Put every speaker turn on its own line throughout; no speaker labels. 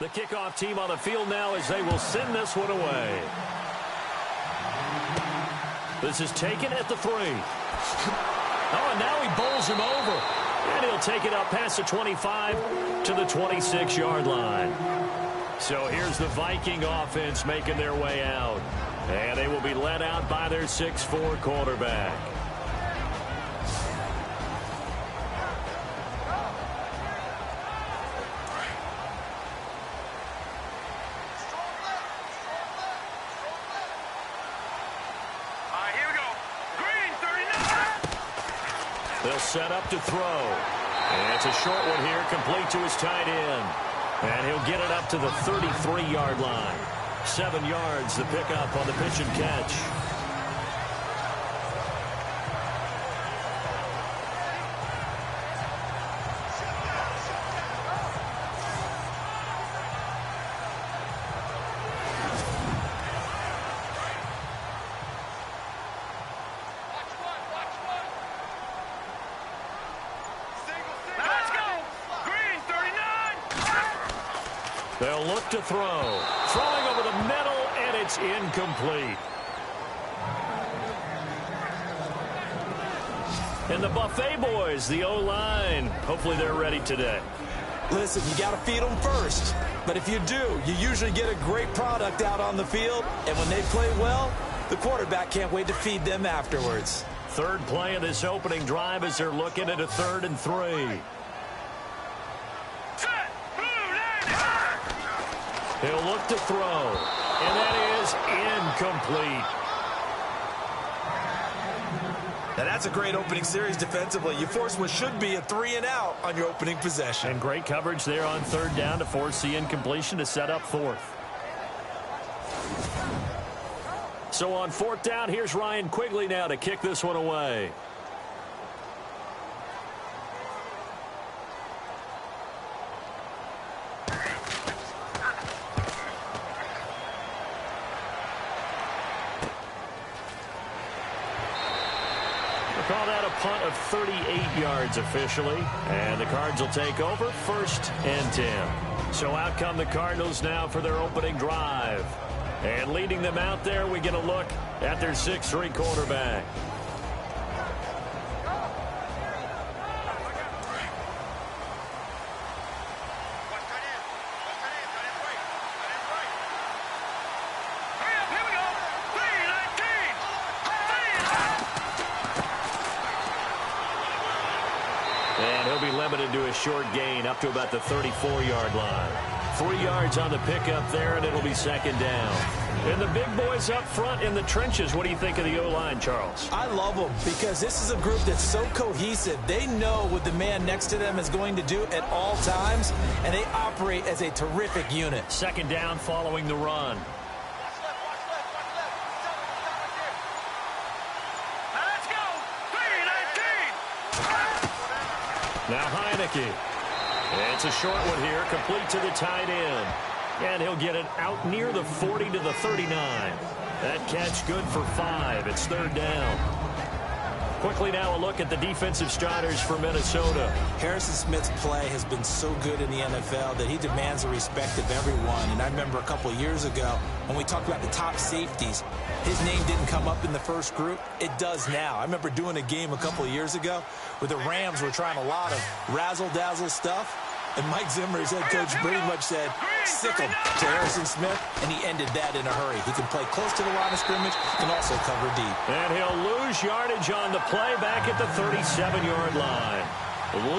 The kickoff team on the field now as they will send this one away. This is taken at the 3. Oh, and now he bowls him over. And he'll take it up past the 25 to the 26-yard line. So here's the Viking offense making their way out. And they will be led out by their 6'4" quarterback. They'll set up to throw. And it's a short one here, complete to his tight end. And he'll get it up to the 33-yard line. 7 yards, the pickup on the pitch and catch. They'll look to throw. Throwing over the middle, and it's incomplete. And the Buffet boys, the O-line, hopefully they're ready today.
Listen, you got to feed them first. But if you do, you usually get a great product out on the field. And when they play well, the quarterback can't wait to feed them afterwards.
Third play of this opening drive as they're looking at a 3rd and 3. He'll look to throw, and that is incomplete.
Now that's a great opening series defensively. You force what should be a 3-and-out on your opening possession.
And great coverage there on 3rd down to force the incompletion to set up 4th. So on 4th down, here's Ryan Quigley now to kick this one away. Call that a punt of 38 yards officially. And the Cards will take over 1st and 10. So out come the Cardinals now for their opening drive. And leading them out there, we get a look at their 6'3" quarterback. And he'll be limited to a short gain up to about the 34-yard line. 3 yards on the pickup there, and it'll be 2nd down. And the big boys up front in the trenches. What do you think of the O-line, Charles?
I love them because this is a group that's so cohesive. They know what the man next to them is going to do at all times, and they operate as a terrific unit.
2nd down following the run. Now Heineke. It's a short one here, complete to the tight end. And he'll get it out near the 40 to the 39. That catch good for 5. It's 3rd down. Quickly now a look at the defensive starters for Minnesota.
Harrison Smith's play has been so good in the NFL that he demands the respect of everyone. And I remember a couple of years ago when we talked about the top safeties, his name didn't come up in the first group. It does now. I remember doing a game a couple of years ago where the Rams were trying a lot of razzle-dazzle stuff. And Mike Zimmer, his head coach, pretty much said, sick him to Harrison Smith, and he ended that in a hurry. He can play close to the line of scrimmage, can also cover deep.
And he'll lose yardage on the play back at the 37-yard line.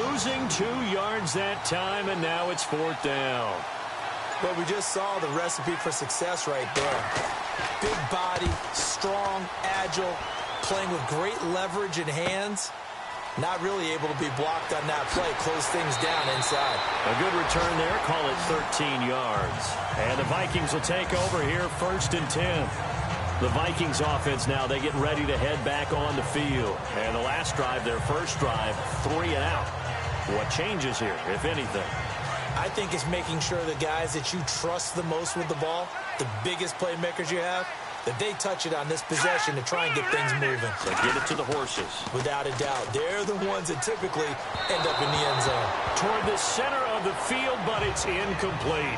Losing 2 yards that time, and now it's 4th down.
But we just saw the recipe for success right there. Big body, strong, agile, playing with great leverage in hands. Not really able to be blocked on that play. Close things down inside.
A good return there. Call it 13 yards. And the Vikings will take over here 1st and 10. The Vikings offense now, they get ready to head back on the field. And the last drive, their first drive, 3 and out. What changes here, if anything?
I think it's making sure the guys that you trust the most with the ball, the biggest playmakers you have, that they touch it on this possession to try and get things moving.
So get it to the horses.
Without a doubt. They're the ones that typically end up in the end zone.
Toward the center of the field, but it's incomplete.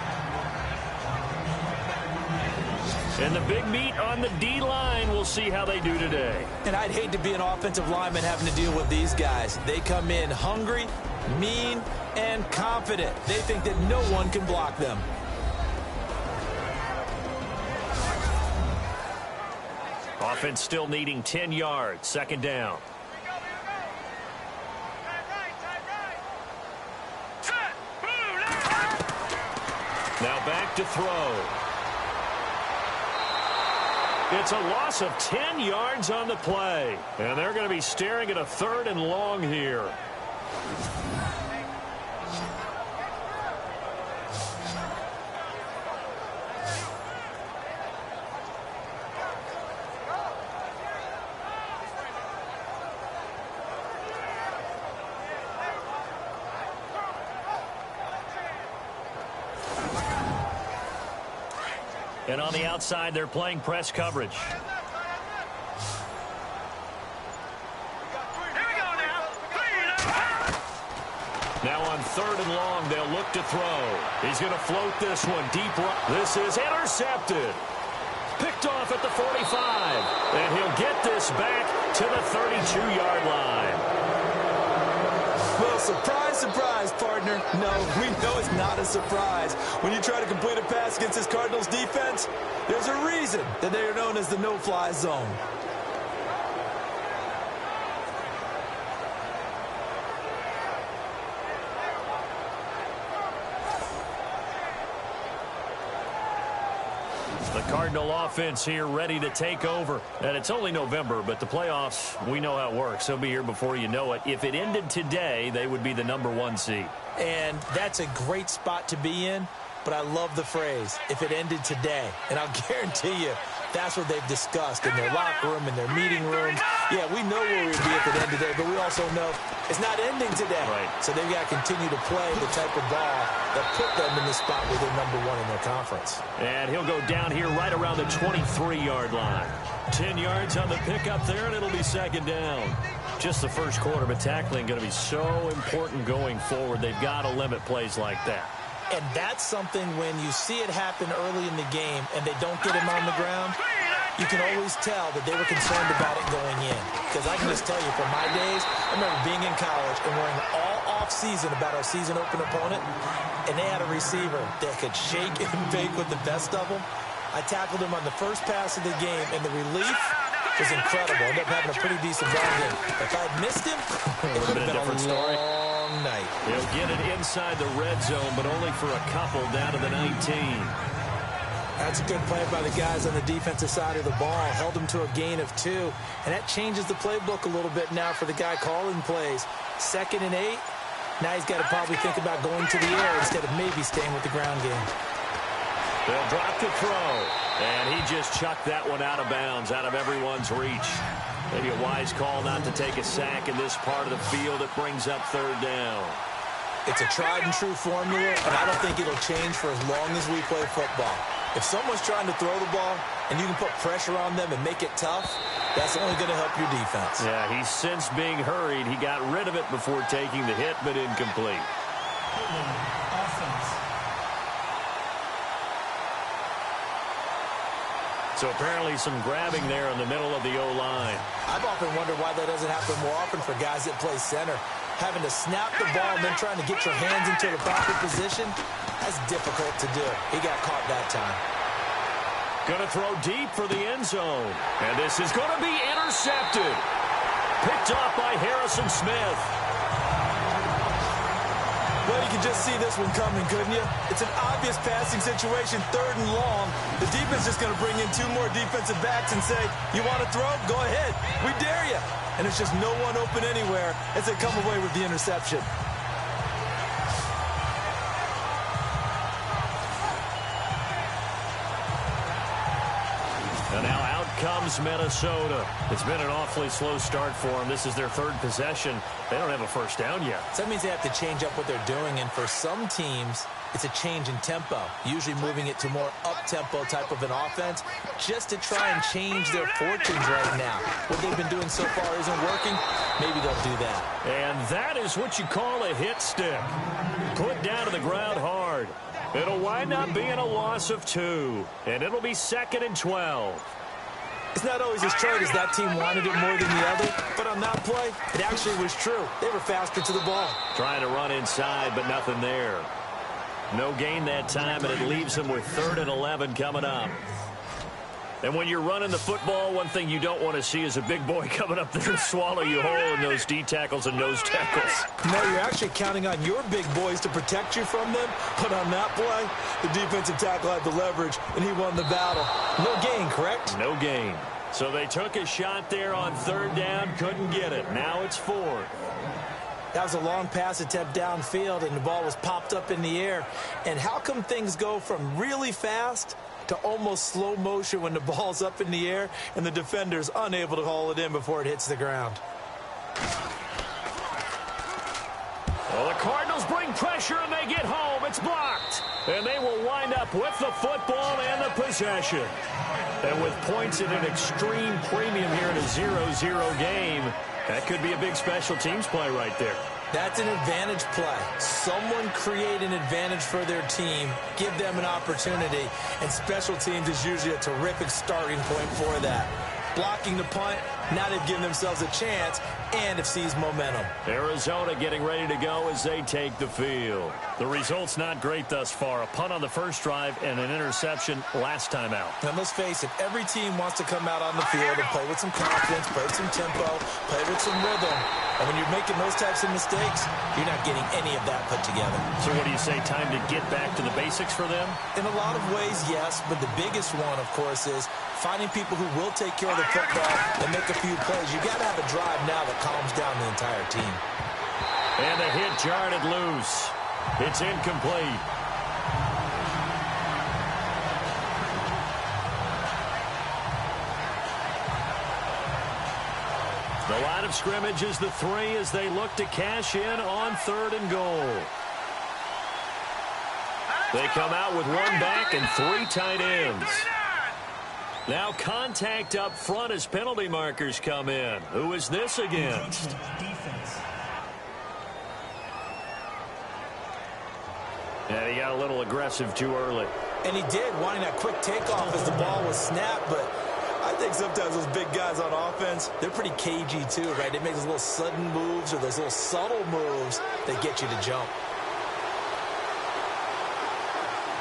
And the big meat on the D-line, we'll see how they do today.
And I'd hate to be an offensive lineman having to deal with these guys. They come in hungry, mean, and confident. They think that no one can block them.
Offense still needing 10 yards. Second down. Now back to throw. It's a loss of 10 yards on the play. And they're going to be staring at a 3rd and long here. And on the outside, they're playing press coverage. Now on 3rd and long, they'll look to throw. He's going to float this one deep right. This is intercepted. Picked off at the 45. And he'll get this back to the 32-yard line.
Well, surprise, surprise, partner. No, we know it's not a surprise. When you try to complete a pass against this Cardinals defense, there's a reason that they are known as the no-fly zone.
The Cardinal offense here ready to take over. And it's only November, but the playoffs, we know how it works. They'll be here before you know it. If it ended today, they would be the #1 seed.
And that's a great spot to be in, but I love the phrase, if it ended today. And I'll guarantee you, that's what they've discussed in their locker room, in their meeting rooms. Yeah, we know where we'd be if it ended today, but we also know it's not ending today.
Right.
So they've got to continue to play the type of ball that put them in the spot where they're #1 in their conference.
And he'll go down here right around the 23-yard line. 10 yards on the pickup there, and it'll be second down. Just the first quarter, but tackling going to be so important going forward. They've got to limit plays like that.
And that's something when you see it happen early in the game and they don't get him on the ground, you can always tell that they were concerned about it going in. Because I can just tell you, from my days, I remember being in college and worrying all off-season about our season-open opponent, and they had a receiver that could shake and bake with the best of them. I tackled him on the first pass of the game, and the relief was incredible. I ended up having a pretty decent ball game. If I had missed him, it would have been a long night.
He'll get it inside the red zone, but only for a couple down to the 19.
That's a good play by the guys on the defensive side of the ball. Held him to a gain of 2. And that changes the playbook a little bit now for the guy calling plays. 2nd and 8. Now he's got to probably think about going to the air instead of maybe staying with the ground game.
They'll drop the throw. And he just chucked that one out of bounds, out of everyone's reach. Maybe a wise call not to take a sack in this part of the field. It brings up 3rd down.
It's a tried-and-true formula, and I don't think it'll change for as long as we play football. If someone's trying to throw the ball and you can put pressure on them and make it tough, that's only going to help your defense.
Yeah, he's since being hurried. He got rid of it before taking the hit, but incomplete. So apparently some grabbing there in the middle of the O-line.
I've often wondered why that doesn't happen more often for guys that play center. Having to snap the ball and then trying to get your hands into the proper position, that's difficult to do. He got caught that time.
Going to throw deep for the end zone. And this is going to be intercepted. Picked off by Harrison Smith.
Well, you can just see this one coming, couldn't you? It's an obvious passing situation, 3rd and long. The defense is going to bring in 2 more defensive backs and say, you want to throw? Go ahead. We dare you. And there's just no one open anywhere as they come away with the interception.
And now out comes Minnesota. It's been an awfully slow start for them. This is their 3rd possession. They don't have a first down yet.
So that means they have to change up what they're doing. And for some teams, it's a change in tempo, usually moving it to more up-tempo type of an offense just to try and change their fortunes right now. What they've been doing so far isn't working. Maybe they'll do that.
And that is what you call a hit stick. Put down to the ground hard. It'll wind up being a loss of 2, and it'll be 2nd and 12.
It's not always as trite as that team wanted it more than the other, but on that play, it actually was true. They were faster to the ball.
Trying to run inside, but nothing there. No gain that time, and it leaves them with 3rd and 11 coming up. And when you're running the football, one thing you don't want to see is a big boy coming up there to swallow you whole in those D tackles and nose tackles.
No, you're actually counting on your big boys to protect you from them. But on that play, the defensive tackle had the leverage, and he won the battle. No gain, correct?
No gain. So they took a shot there on 3rd down, couldn't get it. Now it's 4th.
That was a long pass attempt downfield, and the ball was popped up in the air. And how come things go from really fast to almost slow motion when the ball's up in the air and the defender's unable to haul it in before it hits the ground?
Well, the Cardinals bring pressure, and they get home. It's blocked. And they will wind up with the football and the possession. And with points at an extreme premium here in a 0-0 game, that could be a big special teams play right there.
That's an advantage play. Someone create an advantage for their team, give them an opportunity, and special teams is usually a terrific starting point for that. Blocking the punt, now they've given themselves a chance and have seized momentum.
Arizona getting ready to go as they take the field. The result's not great thus far. A punt on the first drive and an interception last time out.
And let's face it, every team wants to come out on the field and play with some confidence, play with some tempo, play with some rhythm. And when you're making those types of mistakes, you're not getting any of that put together.
So what do you say, time to get back to the basics for them?
In a lot of ways, yes, but the biggest one, of course, is finding people who will take care of the football and make a few plays. You got to have a drive now that calms down the entire team.
And the hit jarred it loose. It's incomplete. The line of scrimmage is the 3 as they look to cash in on 3rd and goal. They come out with 1 back and 3 tight ends. Now contact up front as penalty markers come in. Who is this against? And he got a little aggressive too early.
And he did, wanting that quick takeoff as the ball was snapped, but I think sometimes those big guys on offense, they're pretty cagey too, right? They make those little sudden moves or those little subtle moves that get you to jump.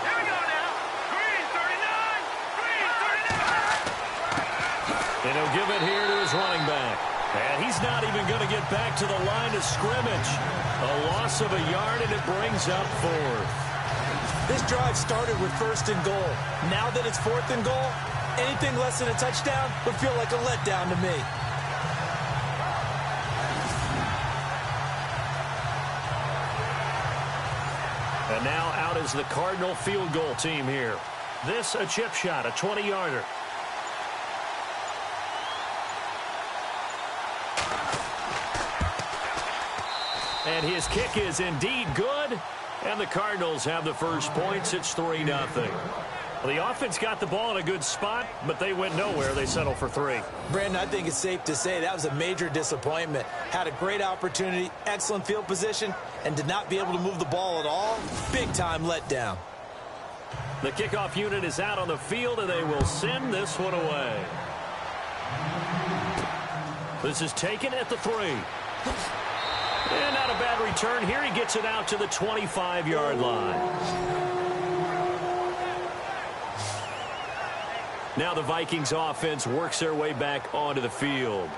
Here we go now. Green 39. Green 39.
And he'll give it here to his running back. And he's not even going to get back to the line of scrimmage. A loss of a yard, and it brings up 4th.
This drive started with 1st and goal. Now that it's 4th and goal, anything less than a touchdown would feel like a letdown to me.
And now out is the Cardinal field goal team here. This a chip shot, a 20-yarder. And his kick is indeed good. And the Cardinals have the first points. It's 3-0. Well, the offense got the ball in a good spot, but they went nowhere. They settled for 3.
Brandon, I think it's safe to say that was a major disappointment. Had a great opportunity, excellent field position, and did not be able to move the ball at all. Big-time letdown.
The kickoff unit is out on the field, and they will send this one away. This is taken at the 3. And not a bad return here. He gets it out to the 25-yard line. Now the Vikings offense works their way back onto the field.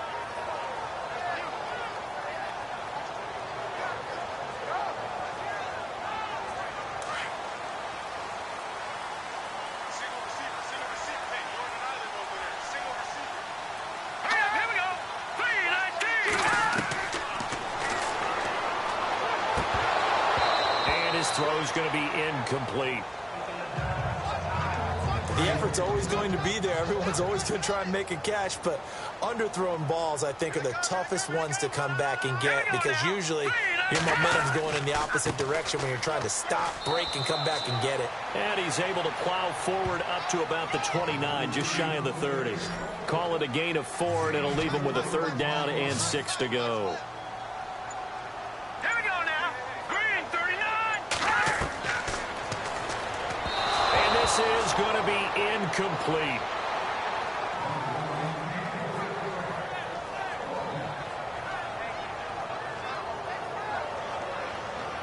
Throw's going to be incomplete.
The effort's always going to be there. Everyone's always going to try and make a catch, but underthrown balls, I think, are the toughest ones to come back and get because usually your momentum's going in the opposite direction when you're trying to stop, break, and come back and get it.
And he's able to plow forward up to about the 29, just shy of the 30. Call it a gain of 4, and it'll leave him with a 3rd down and 6 to go. This is going to be incomplete.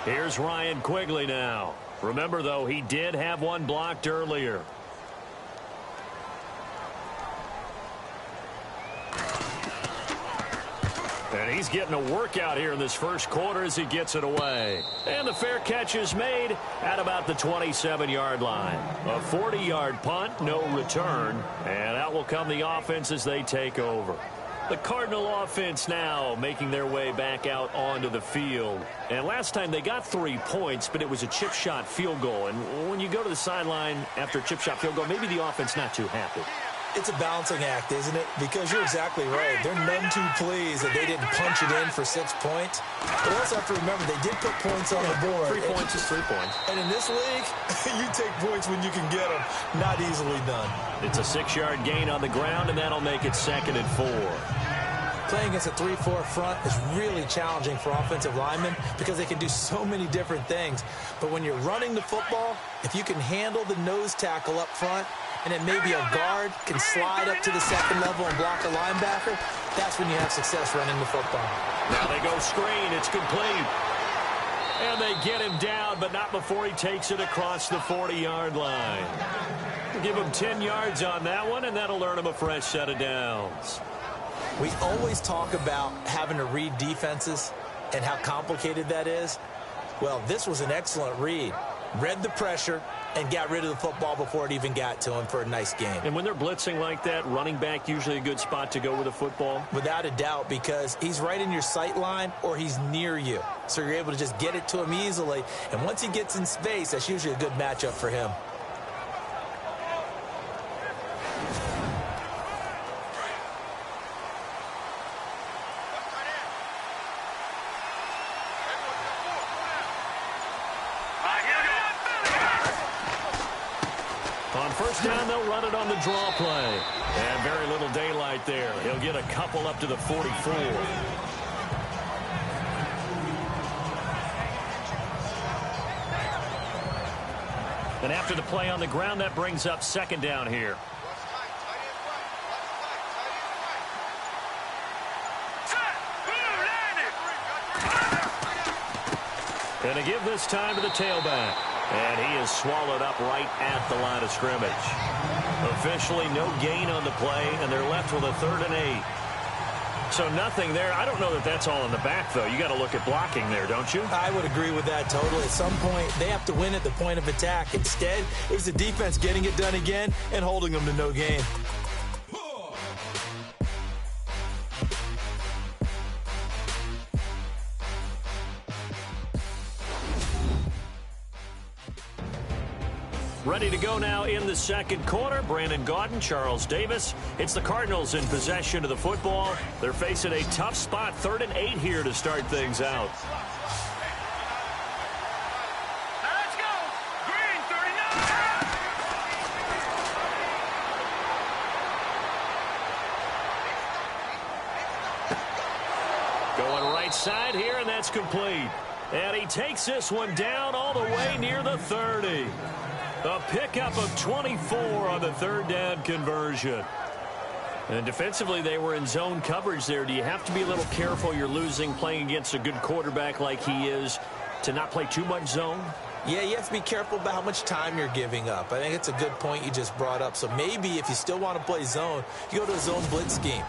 Here's Ryan Quigley now. Remember, though, he did have one blocked earlier. And he's getting a workout here in this first quarter as he gets it away. And the fair catch is made at about the 27-yard line. A 40-yard punt, no return. And out will come the offense as they take over. The Cardinal offense now making their way back out onto the field. And last time they got 3 points, but it was a chip shot field goal. And when you go to the sideline after a chip shot field goal, maybe the offense not too happy.
It's a balancing act, isn't it? Because you're exactly right. They're none too pleased that they didn't punch it in for 6 points. But also have to remember, they did put points on the board.
3 points is 3 points.
And in this league, you take points when you can get them. Not easily done.
It's a 6-yard gain on the ground, and that'll make it 2nd and 4.
Playing against a 3-4 front is really challenging for offensive linemen because they can do so many different things. But when you're running the football, if you can handle the nose tackle up front, and then maybe a guard can slide up to the second level and block a linebacker, that's when you have success running the football.
Now they go screen. It's complete. And they get him down, but not before he takes it across the 40-yard line. Give him 10 yards on that one, and that'll earn him a fresh set of downs.
We always talk about having to read defenses and how complicated that is. Well, this was an excellent read. Read the pressure and got rid of the football before it even got to him for a nice game.
And when they're blitzing like that, running back usually a good spot to go with the football?
Without a doubt, because he's right in your sight line or he's near you. So you're able to just get it to him easily. And once he gets in space, that's usually a good matchup for him.
First down, they'll run it on the draw play. And very little daylight there. He'll get a couple up to the 44. And after the play on the ground, that brings up 2nd down here. And to give this time to the tailback. And he is swallowed up right at the line of scrimmage. Officially no gain on the play, and they're left with a 3rd and 8. So nothing there. I don't know that that's all in the back, though. You got to look at blocking there, don't you?
I would agree with that totally. At some point, they have to win at the point of attack. Instead, it was the defense getting it done again and holding them to no gain.
Ready to go now in the 2nd quarter. Brandon Gaudin, Charles Davis. It's the Cardinals in possession of the football. They're facing a tough spot. 3rd and 8 here to start things out.
Let's go. Green 39.
Going right side here, and that's complete. And he takes this one down all the way near the 30. A pickup of 24 on the 3rd down conversion. And defensively, they were in zone coverage there. Do you have to be a little careful? You're losing playing against a good quarterback like he is to not play too much zone?
Yeah, you have to be careful about how much time you're giving up. I think it's a good point you just brought up. So maybe if you still want to play zone, you go to a zone blitz scheme.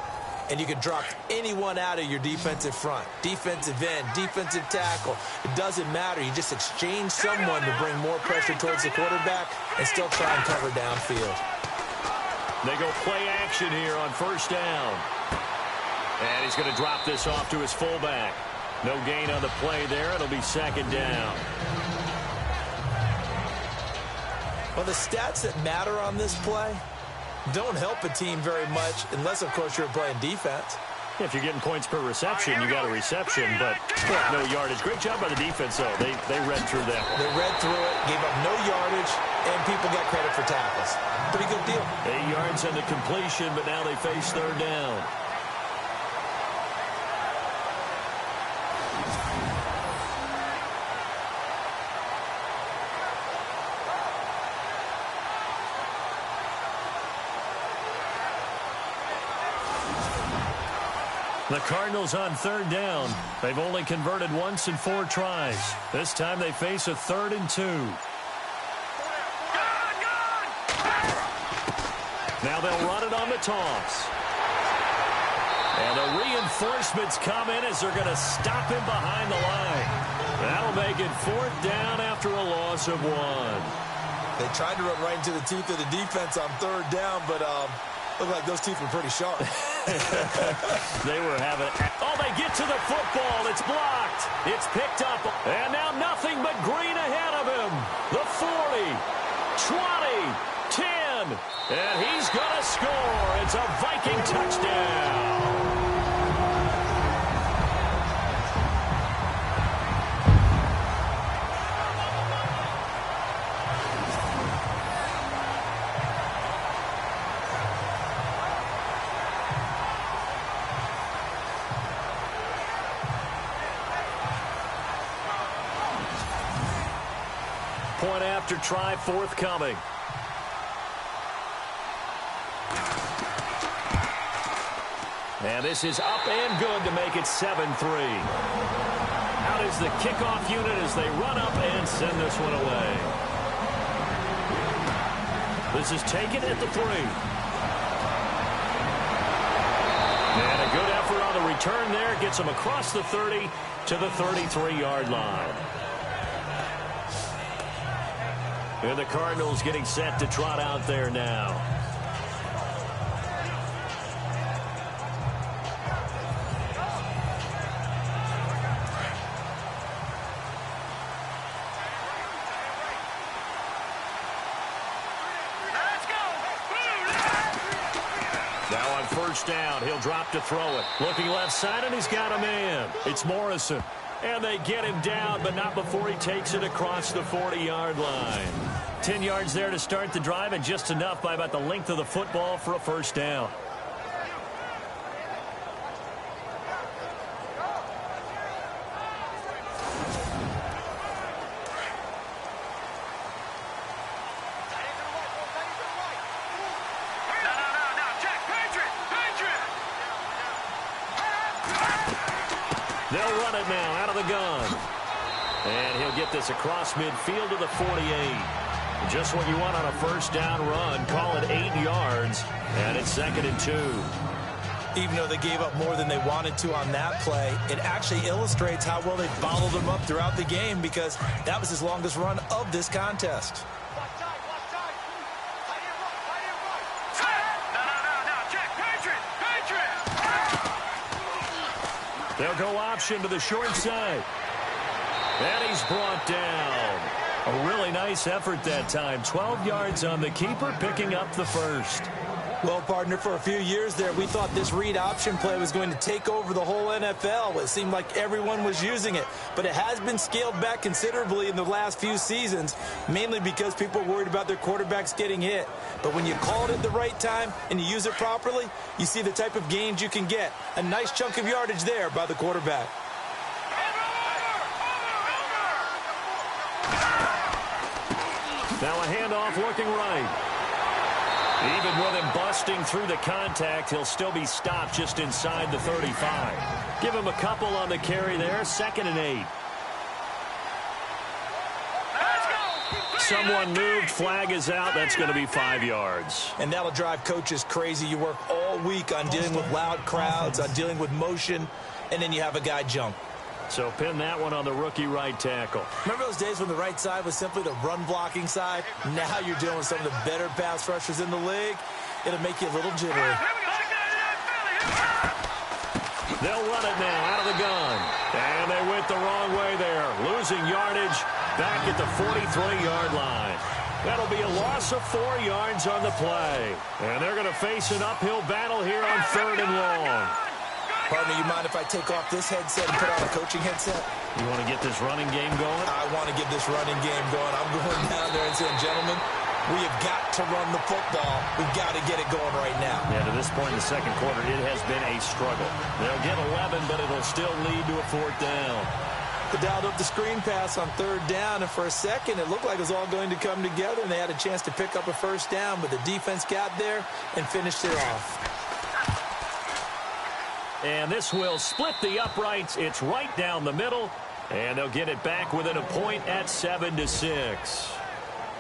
And you can drop anyone out of your defensive front. Defensive end, defensive tackle. It doesn't matter. You just exchange someone to bring more pressure towards the quarterback and still try and cover downfield.
They go play action here on 1st down. And he's going to drop this off to his fullback. No gain on the play there. It'll be 2nd down.
Well, the stats that matter on this play don't help a team very much unless, of course, you're playing defense.
If you're getting points per reception, you got a reception, but no yardage. Great job by the defense, though. They read through that one.
They read through it, gave up no yardage, and people got credit for tackles. Pretty good deal.
8 yards on the completion, but now they face 3rd down. The Cardinals on third down. They've only converted once in 4 tries. This time they face a 3rd and 2. Now they'll run it on the toss. And the reinforcements come in as they're going to stop him behind the line. That'll make it 4th down after a loss of 1.
They tried to run right into the teeth of the defense on 3rd down, but looked like those teeth were pretty sharp.
They were having it. Oh, they get to the football. It's blocked. It's picked up. And now nothing but green ahead of him. The 40, 20, 10. And he's going to score. It's a Viking touchdown. Point after try forthcoming. And this is up and good to make it 7-3. Out is the kickoff unit as they run up and send this one away. This is taken at the 3. And a good effort on the return there. Gets them across the 30 to the 33-yard line. And the Cardinals getting set to trot out there now. Now on first down, he'll drop to throw it. Looking left side, and he's got a man. It's Morrison. And they get him down, but not before he takes it across the 40-yard line. 10 yards there to start the drive, and just enough by about the length of the football for a first down. They'll run it now out of the gun. And he'll get this across midfield to the 48. Just what you want on a first down run. Call it 8 yards. And it's 2nd and 2.
Even though they gave up more than they wanted to on that play, it actually illustrates how well they bottled them up throughout the game, because that was his longest run of this contest.
They'll go option to the short side. And he's brought down. A really nice effort that time. 12 yards on the keeper, picking up the first.
Well, partner, for a few years there, we thought this read option play was going to take over the whole NFL. It seemed like everyone was using it. But it has been scaled back considerably in the last few seasons, mainly because people are worried about their quarterbacks getting hit. But when you call it at the right time and you use it properly, you see the type of gains you can get. A nice chunk of yardage there by the quarterback.
Now a handoff looking right. Even with him busting through the contact, he'll still be stopped just inside the 35. Give him a couple on the carry there. 2nd and 8. Someone moved. Flag is out. That's going to be 5 yards.
And that'll drive coaches crazy. You work all week on dealing with loud crowds, on dealing with motion, and then you have a guy jump.
So pin that one on the rookie right tackle.
Remember those days when the right side was simply the run-blocking side? Now you're dealing with some of the better pass rushers in the league. It'll make you a little jittery.
They'll run it now out of the gun. And they went the wrong way there. Losing yardage back at the 43-yard line. That'll be a loss of 4 yards on the play. And they're going to face an uphill battle here on 3rd and long.
Partner, you mind if I take off this headset and put on a coaching headset?
You want to get this running game going?
I want to get this running game going. I'm going down there and saying, gentlemen, we have got to run the football. We've got to get it going right now.
Yeah, to this point in the second quarter, it has been a struggle. They'll get 11, but it'll still lead to a 4th down.
They dialed up the screen pass on 3rd down, and for a second, it looked like it was all going to come together, and they had a chance to pick up a first down, but the defense got there and finished it off.
And this will split the uprights. It's right down the middle. And they'll get it back within a point at 7-6.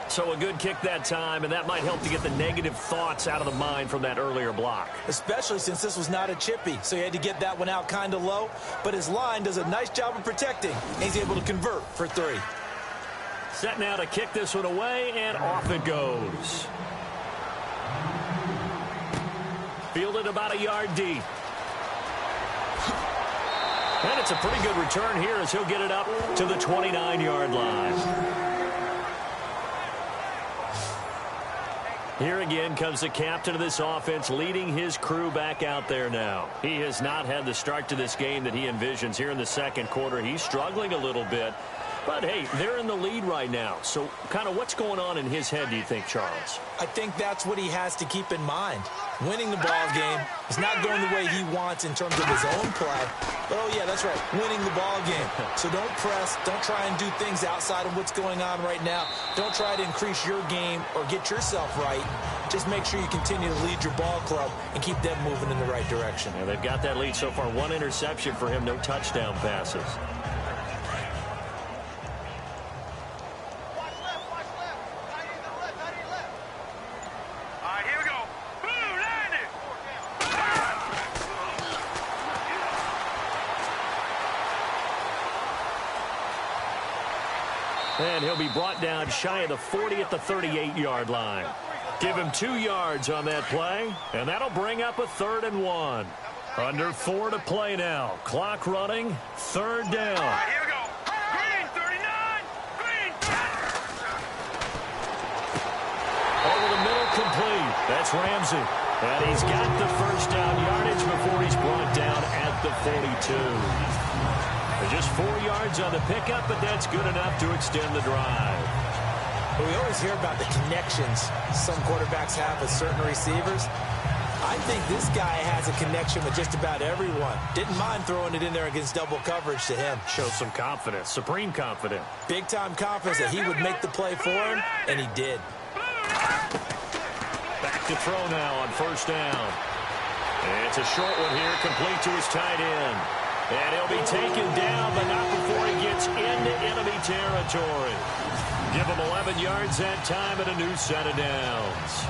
So a good kick that time, and that might help to get the negative thoughts out of the mind from that earlier block.
Especially since this was not a chippy, so he had to get that one out kind of low. But his line does a nice job of protecting. He's able to convert for 3.
Set now to kick this one away, and off it goes. Fielded about a yard deep. And it's a pretty good return here as he'll get it up to the 29-yard line. Here again comes the captain of this offense, leading his crew back out there now. He has not had the start to this game that he envisions here in the second quarter. He's struggling a little bit. But, hey, they're in the lead right now. So kind of what's going on in his head, do you think, Charles?
I think that's what he has to keep in mind. Winning the ball game is not going the way he wants in terms of his own play. But, oh, yeah, that's right, winning the ball game. So don't press. Don't try and do things outside of what's going on right now. Don't try to increase your game or get yourself right. Just make sure you continue to lead your ball club and keep them moving in the right direction.
Yeah, they've got that lead so far. 1 interception for him, no touchdown passes. And he'll be brought down shy of the 40 at the 38-yard line. Give him 2 yards on that play, and that'll bring up a 3rd and 1. Under 4 to play now. Clock running, 3rd down.
All right, here we go. Green, 39. Green.
Over the middle, complete. That's Ramsey. And he's got the first down yardage before he's brought down at the 42. Just 4 yards on the pickup, but that's good enough to extend the drive.
But we always hear about the connections some quarterbacks have with certain receivers. I think this guy has a connection with just about everyone. Didn't mind throwing it in there against double coverage to him.
Shows some confidence, supreme confidence.
Big-time confidence that he would make the play for him, and he did.
Back to throw now on 1st down. And it's a short one here, complete to his tight end. And he'll be taken down, but not before he gets into enemy territory. Give him 11 yards that time and a new set of downs.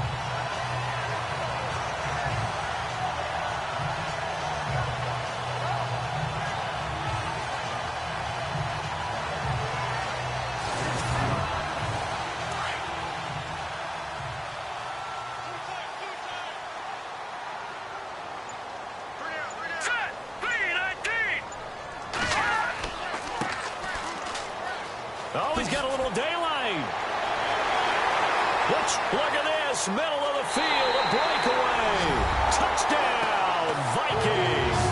Oh, he's got a little daylight. Look at this. Middle of the field, a breakaway. Touchdown, Vikings.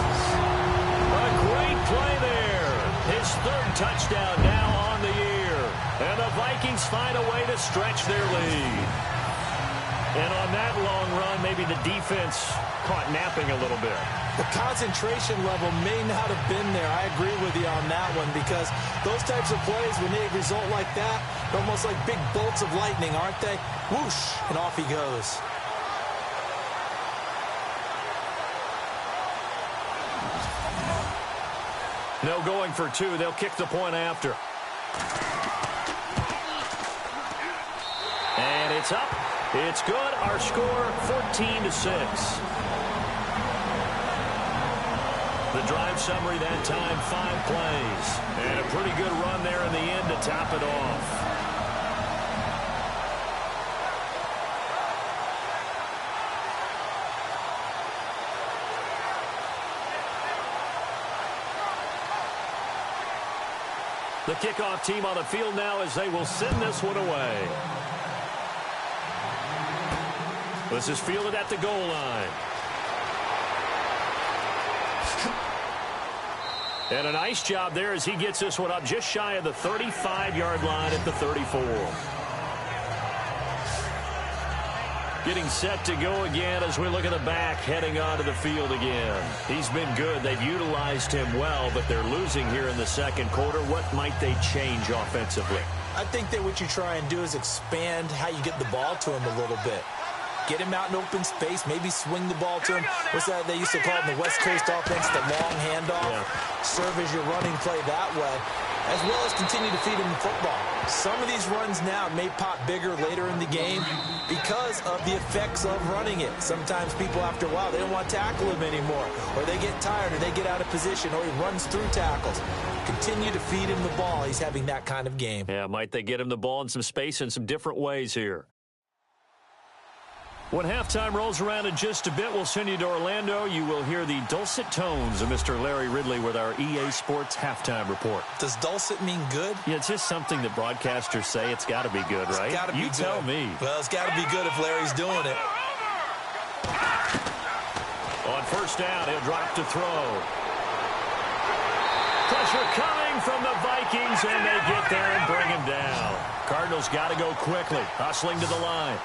A great play there. His 3rd touchdown now on the year. And the Vikings find a way to stretch their lead. And on that long run, maybe the defense caught napping a little bit.
The concentration level may not have been there. I agree with you on that one because those types of plays, when they result like that, they're almost like big bolts of lightning, aren't they? Whoosh, and off he goes.
No going for 2. They'll kick the point after. And it's up. It's good. Our score, 14-6. The drive summary that time, 5 plays. And a pretty good run there in the end to top it off. The kickoff team on the field now as they will send this one away. This is fielded at the goal line. And a nice job there as he gets this one up just shy of the 35-yard line at the 34. Getting set to go again as we look at the back heading onto the field again. He's been good. They've utilized him well, but they're losing here in the second quarter. What might they change offensively?
I think that what you try and do is expand how you get the ball to him a little bit. Get him out in open space, maybe swing the ball to him. What's that they used to call it in the West Coast offense, the long handoff? Yeah. Serve as your running play that way, as well as continue to feed him the football. Some of these runs now may pop bigger later in the game because of the effects of running it. Sometimes people, after a while, they don't want to tackle him anymore, or they get tired, or they get out of position, or he runs through tackles. Continue to feed him the ball. He's having that kind of game.
Yeah, might they get him the ball in some space in some different ways here. When halftime rolls around in just a bit, we'll send you to Orlando. You will hear the dulcet tones of Mr. Larry Ridley with our EA Sports halftime report.
Does dulcet mean good?
Yeah, it's just something that broadcasters say. It's got to be good, right?
It's got to be good.
You tell me.
Well, it's got to be good if Larry's doing it.
On first down, he'll drop to throw. Pressure coming from the Vikings, and they get there and bring him down. Cardinals got to go quickly, hustling to the line.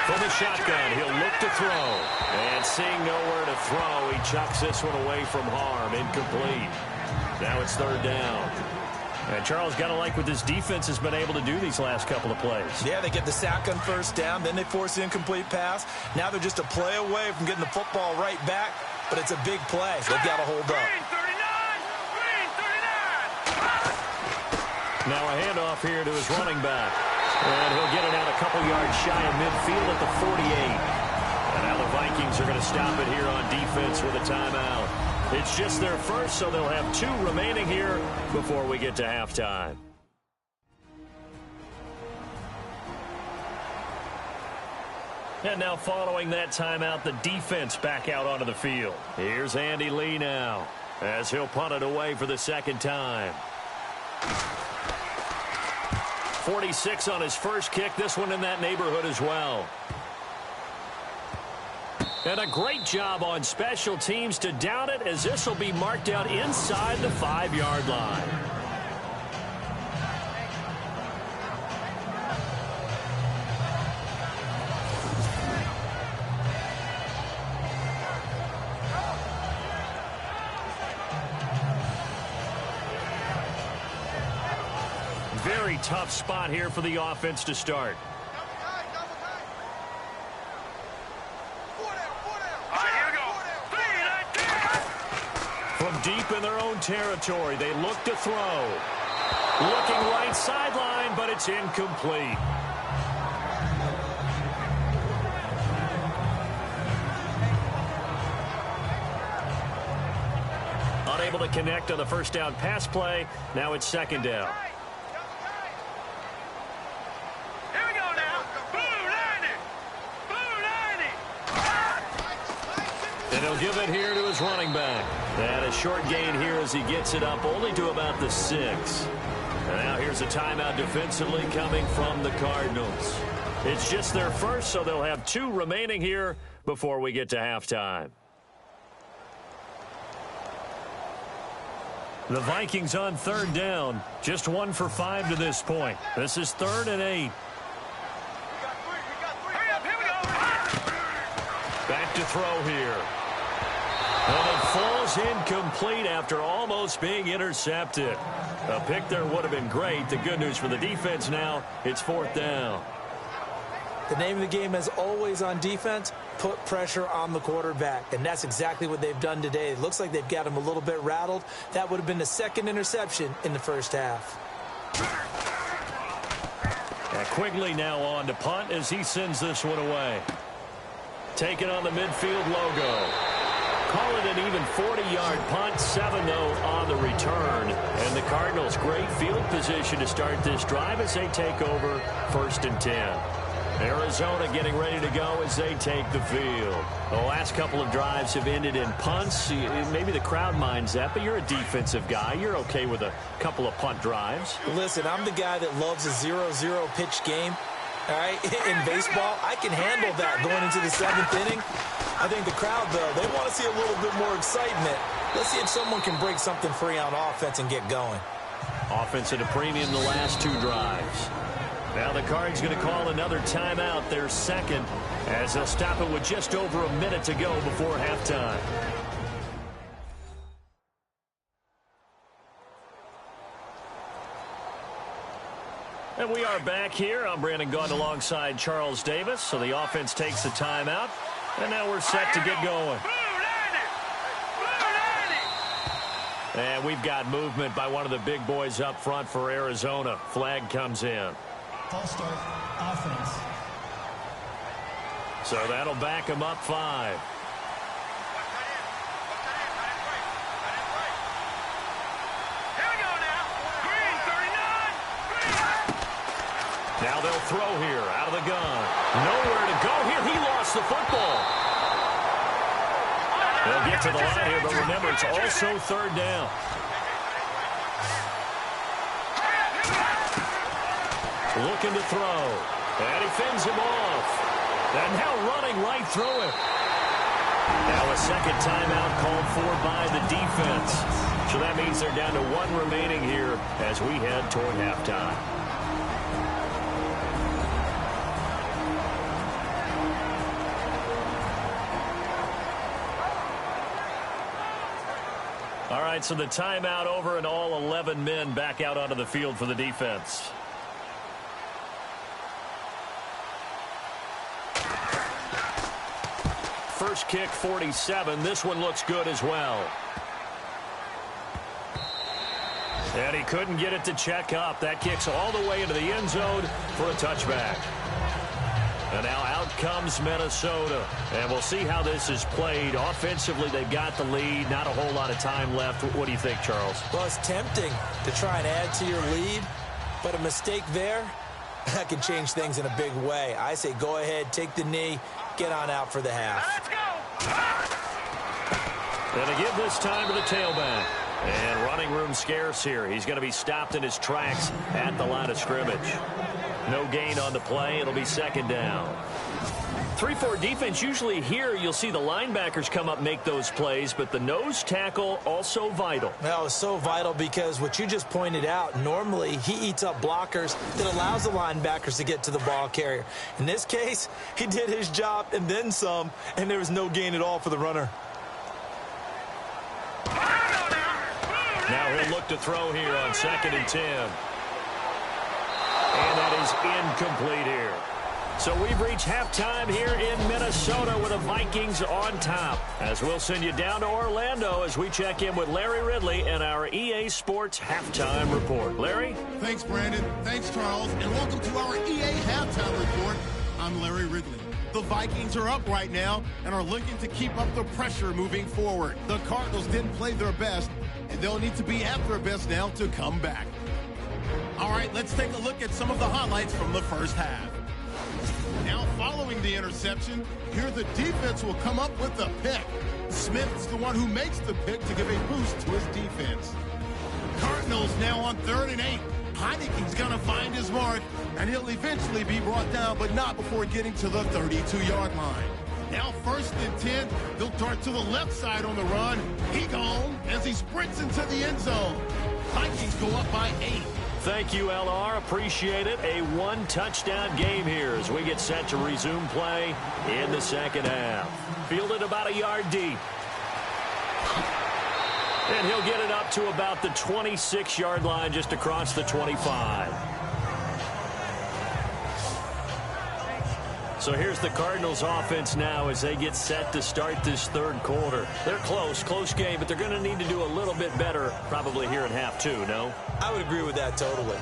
From the shotgun, he'll look to throw. And seeing nowhere to throw, he chucks this one away from harm. Incomplete. Now it's third down. And Charles, got to like what this defense has been able to do these last couple of plays.
Yeah, they get the sack on first down, then they force the incomplete pass. Now they're just a play away from getting the football right back, but it's a big play. They've got to hold up.
Now a handoff here to his running back. And he'll get it out a couple yards shy of midfield at the 48. And now the Vikings are going to stop it here on defense with a timeout. It's just their first, so they'll have 2 remaining here before we get to halftime. And now following that timeout, the defense back out onto the field. Here's Andy Lee now as he'll punt it away for the second time. 46 on his first kick. This one in that neighborhood as well. And a great job on special teams to down it, as this will be marked out inside the 5-yard line. Very tough spot here for the offense to start. From deep in their own territory, they look to throw. Looking right sideline, but it's incomplete. Unable to connect on the first down pass play. Now it's second down. And he'll give it here to his running back. And a short gain here as he gets it up only to about the 6. And now here's a timeout defensively coming from the Cardinals. It's just their first, so they'll have 2 remaining here before we get to halftime. The Vikings on third down. Just 1 for 5 to this point. This is 3rd and 8. Back to throw here. And it falls incomplete after almost being intercepted. A pick there would have been great. The good news for the defense now, it's 4th down.
The name of the game, as always on defense, put pressure on the quarterback. And that's exactly what they've done today. It looks like they've got him a little bit rattled. That would have been the 2nd interception in the first half.
And Quigley now on to punt as he sends this one away. Taken on the midfield logo. Call it an even 40-yard punt. 7, though, on the return. And the Cardinals, great field position to start this drive as they take over 1st and 10. Arizona getting ready to go as they take the field. The last couple of drives have ended in punts. Maybe the crowd minds that, but you're a defensive guy. You're okay with a couple of punt drives.
Listen, I'm the guy that loves a 0-0 pitch game. All right, in baseball, I can handle that going into the 7th inning. I think the crowd, though, they want to see a little bit more excitement. Let's see if someone can break something free on offense and get going.
Offense at a premium the last 2 drives. Now the Cards going to call another timeout, their 2nd, as they'll stop it with just over a minute to go before halftime. And we are back here. I'm Brandon Gaudin alongside Charles Davis. So the offense takes a timeout. And now we're set to get going. And we've got movement by one of the big boys up front for Arizona. Flag comes in.
False start, offense.
So that'll back him up 5. Now they'll throw here out of the gun. Nowhere to go here. He lost the football. They'll get to the line here, but remember, it's also third down. Looking to throw. And he fends him off. And now running right through it. Now a second timeout called for by the defense. So that means they're down to 1 remaining here as we head toward halftime. All right, so the timeout over and all 11 men back out onto the field for the defense. First kick, 47. This one looks good as well. And he couldn't get it to check up. That kicks all the way into the end zone for a touchback. And now out comes Minnesota. And we'll see how this is played. Offensively, they've got the lead. Not a whole lot of time left. What do you think, Charles?
Well, it's tempting to try and add to your lead, but a mistake there, that can change things in a big way. I say go ahead, take the knee, get on out for the half.
Let's go.
And to give this time to the tailback. And running room scarce here. He's going to be stopped in his tracks at the line of scrimmage. No gain on the play. It'll be second down. 3-4 defense, usually here you'll see the linebackers come up, make those plays, but the nose tackle also vital.
Well, it's so vital because what you just pointed out, normally he eats up blockers that allows the linebackers to get to the ball carrier. In this case, he did his job and then some, and there was no gain at all for the runner.
Now he'll look to throw here on 2nd and 10. And that is incomplete here. So we've reached halftime here in Minnesota with the Vikings on top. As we'll send you down to Orlando as we check in with Larry Ridley and our EA Sports Halftime Report. Larry?
Thanks, Brandon. Thanks, Charles. And welcome to our EA Halftime Report. I'm Larry Ridley. The Vikings are up right now and are looking to keep up the pressure moving forward. The Cardinals didn't play their best, and they'll need to be at their best now to come back. All right, let's take a look at some of the highlights from the first half. Now, following the interception, here the defense will come up with the pick. Smith's the one who makes the pick to give a boost to his defense. Cardinals now on 3rd and 8. Heineke's going to find his mark, and he'll eventually be brought down, but not before getting to the 32-yard line. Now 1st and 10, they'll dart to the left side on the run. He gone as he sprints into the end zone. Vikings go up by 8.
Thank you, LR. Appreciate it. A 1-touchdown game here as we get set to resume play in the second half. Fielded about a yard deep. And he'll get it up to about the 26-yard line just across the 25. So here's the Cardinals offense now as they get set to start this third quarter. They're close game, but they're going to need to do a little bit better probably here in half 2, no?
I would agree with that totally.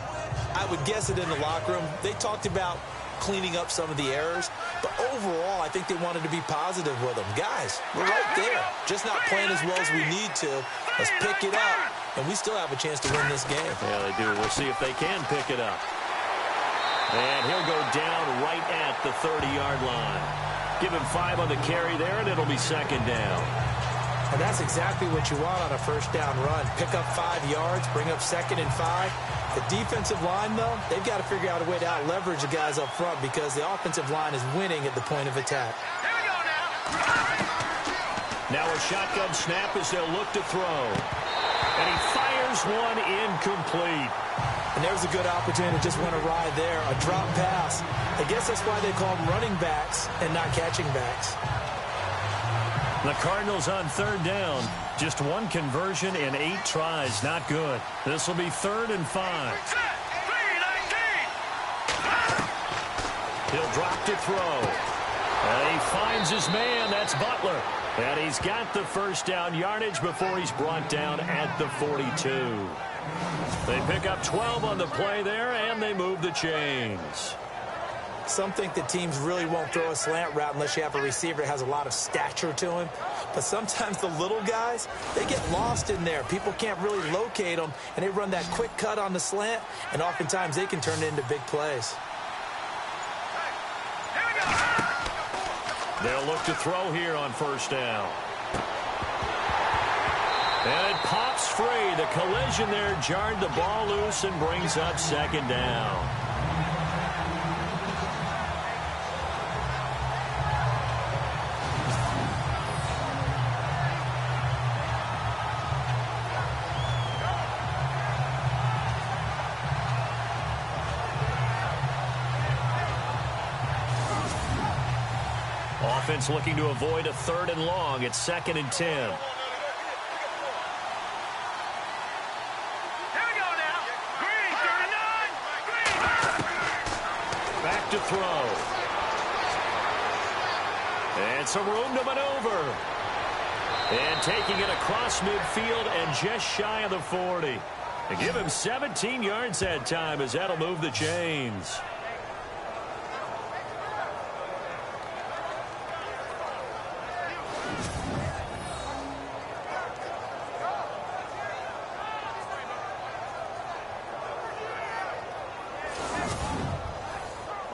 I would guess it in the locker room. They talked about cleaning up some of the errors, but overall I think they wanted to be positive with them. Guys, we're right there. Just not playing as well as we need to. Let's pick it up, and we still have a chance to win this game.
Yeah, they do. We'll see if they can pick it up. And he'll go down right at the 30-yard line. Give him 5 on the carry there, and it'll be second down.
And that's exactly what you want on a first down run. Pick up 5 yards, bring up 2nd and 5. The defensive line, though, they've got to figure out a way to out-leverage the guys up front because the offensive line is winning at the point of attack.
Here we go now.
Now a shotgun snap as they'll look to throw. And he fires one incomplete.
And there's a good opportunity to just want to ride there, a drop pass. I guess that's why they call them running backs and not catching backs.
The Cardinals on 3rd down. Just 1 conversion in 8 tries. Not good. This will be 3rd and 5. He'll drop to throw. And he finds his man. That's Butler. And he's got the first down yardage before he's brought down at the 42. They pick up 12 on the play there, and they move the chains.
Some think that teams really won't throw a slant route unless you have a receiver that has a lot of stature to him. But sometimes the little guys, they get lost in there. People can't really locate them, and they run that quick cut on the slant, and oftentimes they can turn it into big plays.
They'll look to throw here on first down. And it pops free. The collision there jarred the ball loose and brings up second down. Offense looking to avoid a 3rd and long. It's 2nd and 10.
Here we go now. Green, 39. Green.
Back to throw. And some room to maneuver. And taking it across midfield and just shy of the 40. They give him 17 yards that time as that'll move the chains.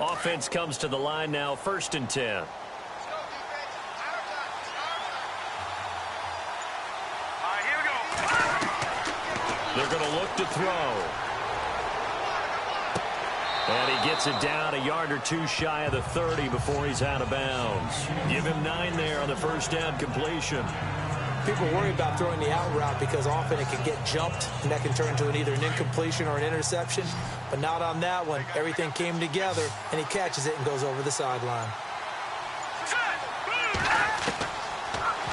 Offense comes to the line now, 1st and 10.
All right, here we go.
They're going to look to throw. And he gets it down a yard or two shy of the 30 before he's out of bounds. Give him 9 there on the first down completion.
People worry about throwing the out route because often it can get jumped, and that can turn into either an incompletion or an interception. But not on that one. Everything came together, and he catches it and goes over the sideline.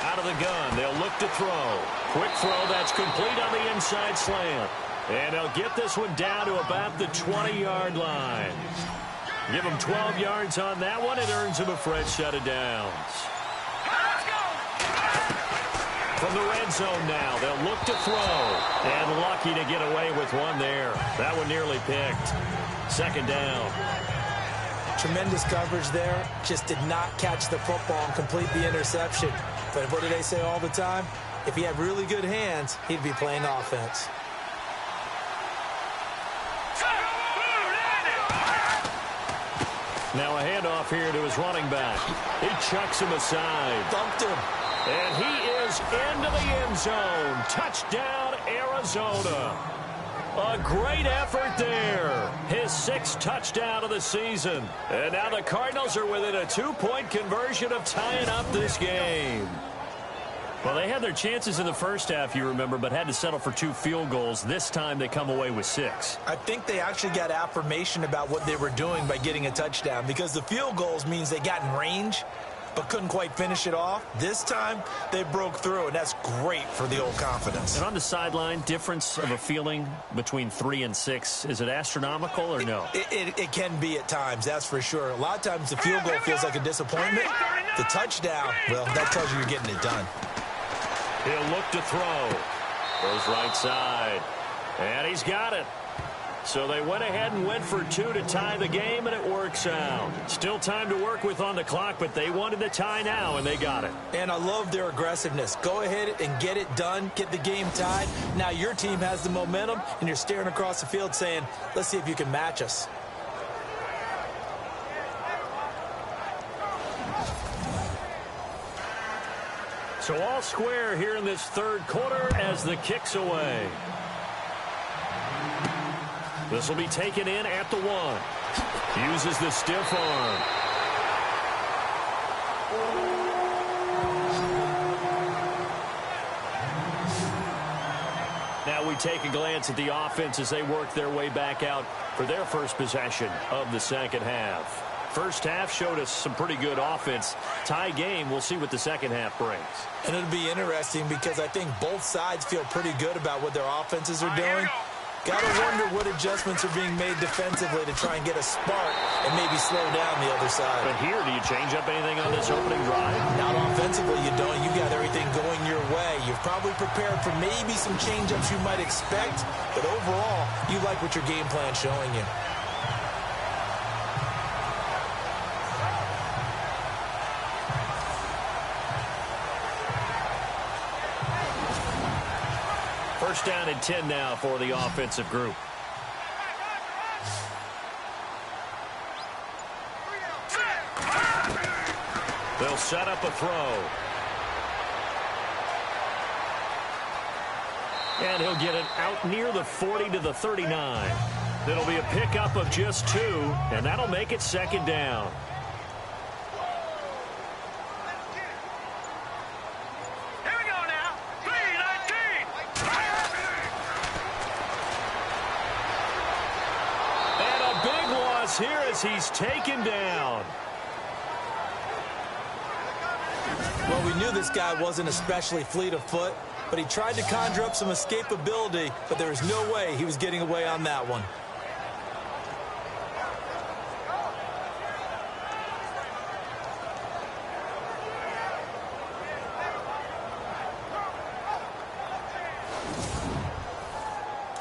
Out of the gun, they'll look to throw. Quick throw, that's complete on the inside slant. And they'll get this one down to about the 20-yard line. Give him 12 yards on that one. It earns him a fresh set of downs. From the red zone now, they'll look to throw. And lucky to get away with one there. That one nearly picked. 2nd down.
Tremendous coverage there. Just did not catch the football and complete the interception. But what do they say all the time? If he had really good hands, he'd be playing offense.
Now a handoff here to his running back. He chucks him aside.
Dumped him.
And he is into the end zone. Touchdown, Arizona. A great effort there. His 6th touchdown of the season. And now the Cardinals are within a 2-point conversion of tying up this game. Well, they had their chances in the first half, you remember, but had to settle for 2 field goals. This time they come away with 6.
I think they actually got affirmation about what they were doing by getting a touchdown, because the field goals means they got in range but couldn't quite finish it off. This time they broke through, and that's great for the old confidence.
And on the sideline, difference of a feeling between 3 and 6, is it astronomical or no?
It can be at times, that's for sure. A lot of times the field goal feels like a disappointment. The touchdown, well, that tells you you're getting it done.
He'll look to throw. Goes right side. And he's got it. So they went ahead and went for 2 to tie the game, and it works out. Still time to work with on the clock, but they wanted the tie now, and they got it.
And I love their aggressiveness. Go ahead and get it done. Get the game tied. Now your team has the momentum, and you're staring across the field saying, let's see if you can match us.
So all square here in this 3rd quarter as the kick's away. This will be taken in at the 1. Uses the stiff arm. Now we take a glance at the offense as they work their way back out for their first possession of the 2nd half. First half showed us some pretty good offense. Tie game, we'll see what the 2nd half brings.
And it'll be interesting because I think both sides feel pretty good about what their offenses are doing. Got to wonder what adjustments are being made defensively to try and get a spark and maybe slow down the other side.
But here, do you change up anything on this opening drive?
Not offensively, you don't. You got everything going your way. You've probably prepared for maybe some change-ups you might expect, but overall, you like what your game plan's showing you.
First down and 10 now for the offensive group. They'll set up a throw. And he'll get it out near the 40 to the 39. It'll be a pickup of just 2, and that'll make it second down. Here as he's taken down.
Well, we knew this guy wasn't especially fleet of foot, but he tried to conjure up some escapability, but there was no way he was getting away on that one.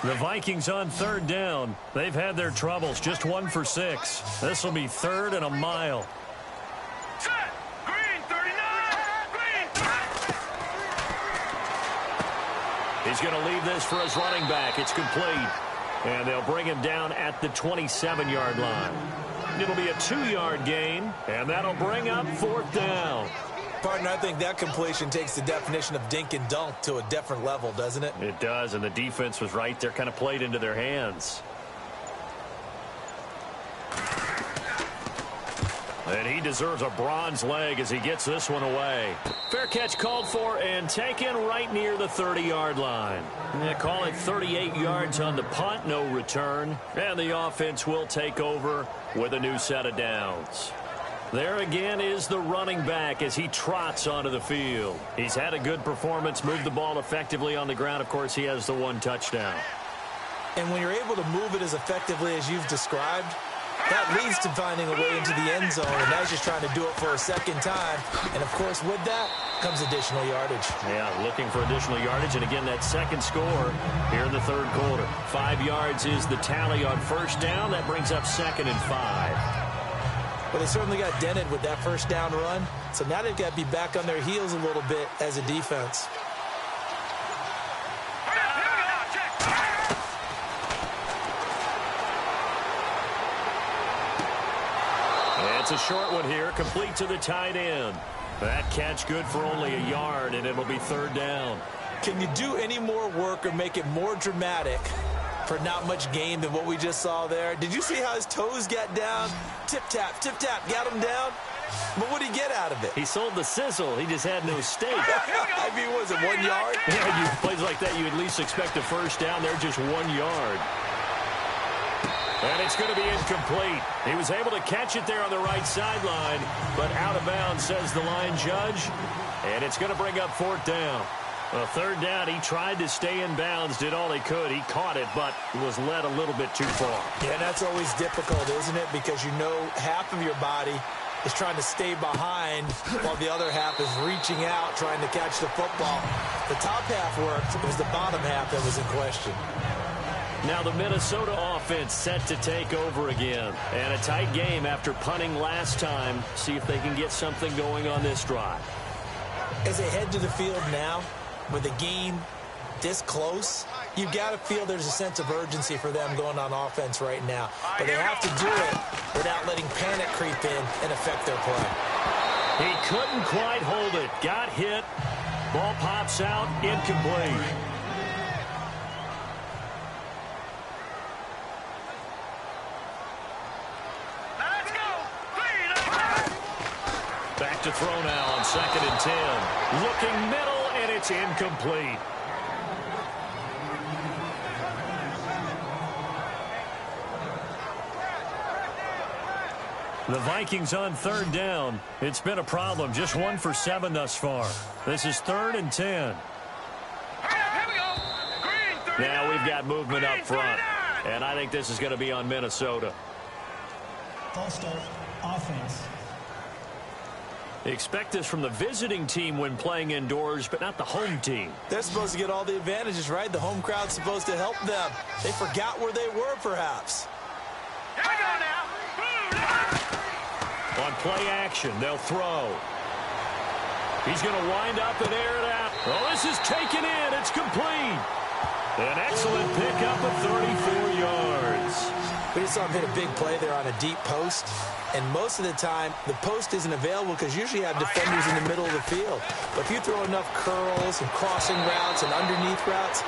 The Vikings on third down. They've had their troubles. Just 1 for 6. This will be 3rd and a mile.
Set. Green 39. Green.
He's going to leave this for his running back. It's complete. And they'll bring him down at the 27-yard line. It'll be a 2-yard gain, and that'll bring up 4th down.
Partner, I think that completion takes the definition of dink and dunk to a different level, doesn't it?
It does, and the defense was right there, kind of played into their hands. And he deserves a bronze leg as he gets this one away. Fair catch called for and taken right near the 30-yard line. They call it 38 yards on the punt, no return. And the offense will take over with a new set of downs. There again is the running back as he trots onto the field. He's had a good performance, moved the ball effectively on the ground. Of course, he has the 1 touchdown.
And when you're able to move it as effectively as you've described, that leads to finding a way into the end zone, and now he's just trying to do it for a second time. And, of course, with that comes additional yardage.
Yeah, looking for additional yardage. And, again, that second score here in the 3rd quarter. 5 yards is the tally on first down. That brings up 2nd and 5.
Well, they certainly got dented with that first down run, so now they've got to be back on their heels a little bit as a defense.
It's a short one here, complete to the tight end. That catch good for only a yard, and it'll be 3rd down.
Can you do any more work or make it more dramatic for not much gain than what we just saw there? Did you see how his toes got down? Tip-tap, got him down. But what did he get out of it?
He sold the sizzle. He just had no steak.
I mean, was it 1 yard?
Yeah, you plays like that, you at least expect a first down. They're just 1 yard. And it's going to be incomplete. He was able to catch it there on the right sideline, but out of bounds, says the line judge. And it's going to bring up 4th down. A 3rd down, he tried to stay in bounds, did all he could. He caught it, but was led a little bit too far.
Yeah, that's always difficult, isn't it? Because you know half of your body is trying to stay behind while the other half is reaching out, trying to catch the football. The top half worked. It was the bottom half that was in question.
Now the Minnesota offense set to take over again. And a tight game after punting last time. See if they can get something going on this drive.
As they head to the field now, with the game this close, you've got to feel there's a sense of urgency for them going on offense right now. But they have to do it without letting panic creep in and affect their play.
He couldn't quite hold it. Got hit. Ball pops out. Incomplete. Back to throw now on 2nd and 10. Looking middle, and it's incomplete. The Vikings on 3rd down. It's been a problem. Just 1 for 7 thus far. This is 3rd and 10.
Here we go. Green 39.
Now we've got movement up front, and I think this is going to be on Minnesota.
False start, offense.
Expect this from the visiting team when playing indoors, but not the home team.
They're supposed to get all the advantages, right? The home crowd's supposed to help them. They forgot where they were, perhaps.
Here we go now.
On play action, they'll throw. He's going to wind up and air it out. Oh, this is taken in. It's complete. An excellent pickup of 34 yards.
We just saw him hit a big play there on a deep post. And most of the time, the post isn't available because usually you have defenders in the middle of the field. But if you throw enough curls and crossing routes and underneath routes,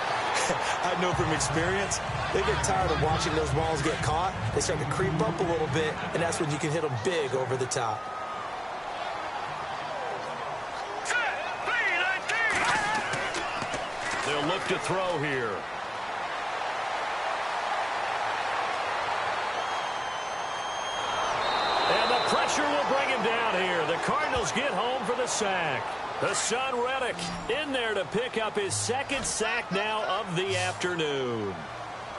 I know from experience, they get tired of watching those balls get caught. They start to creep up a little bit, and that's when you can hit them big over the top.
They'll look to throw here. And the pressure will bring him down here. The Cardinals get home for the sack. Hassan Reddick in there to pick up his second sack now of the afternoon.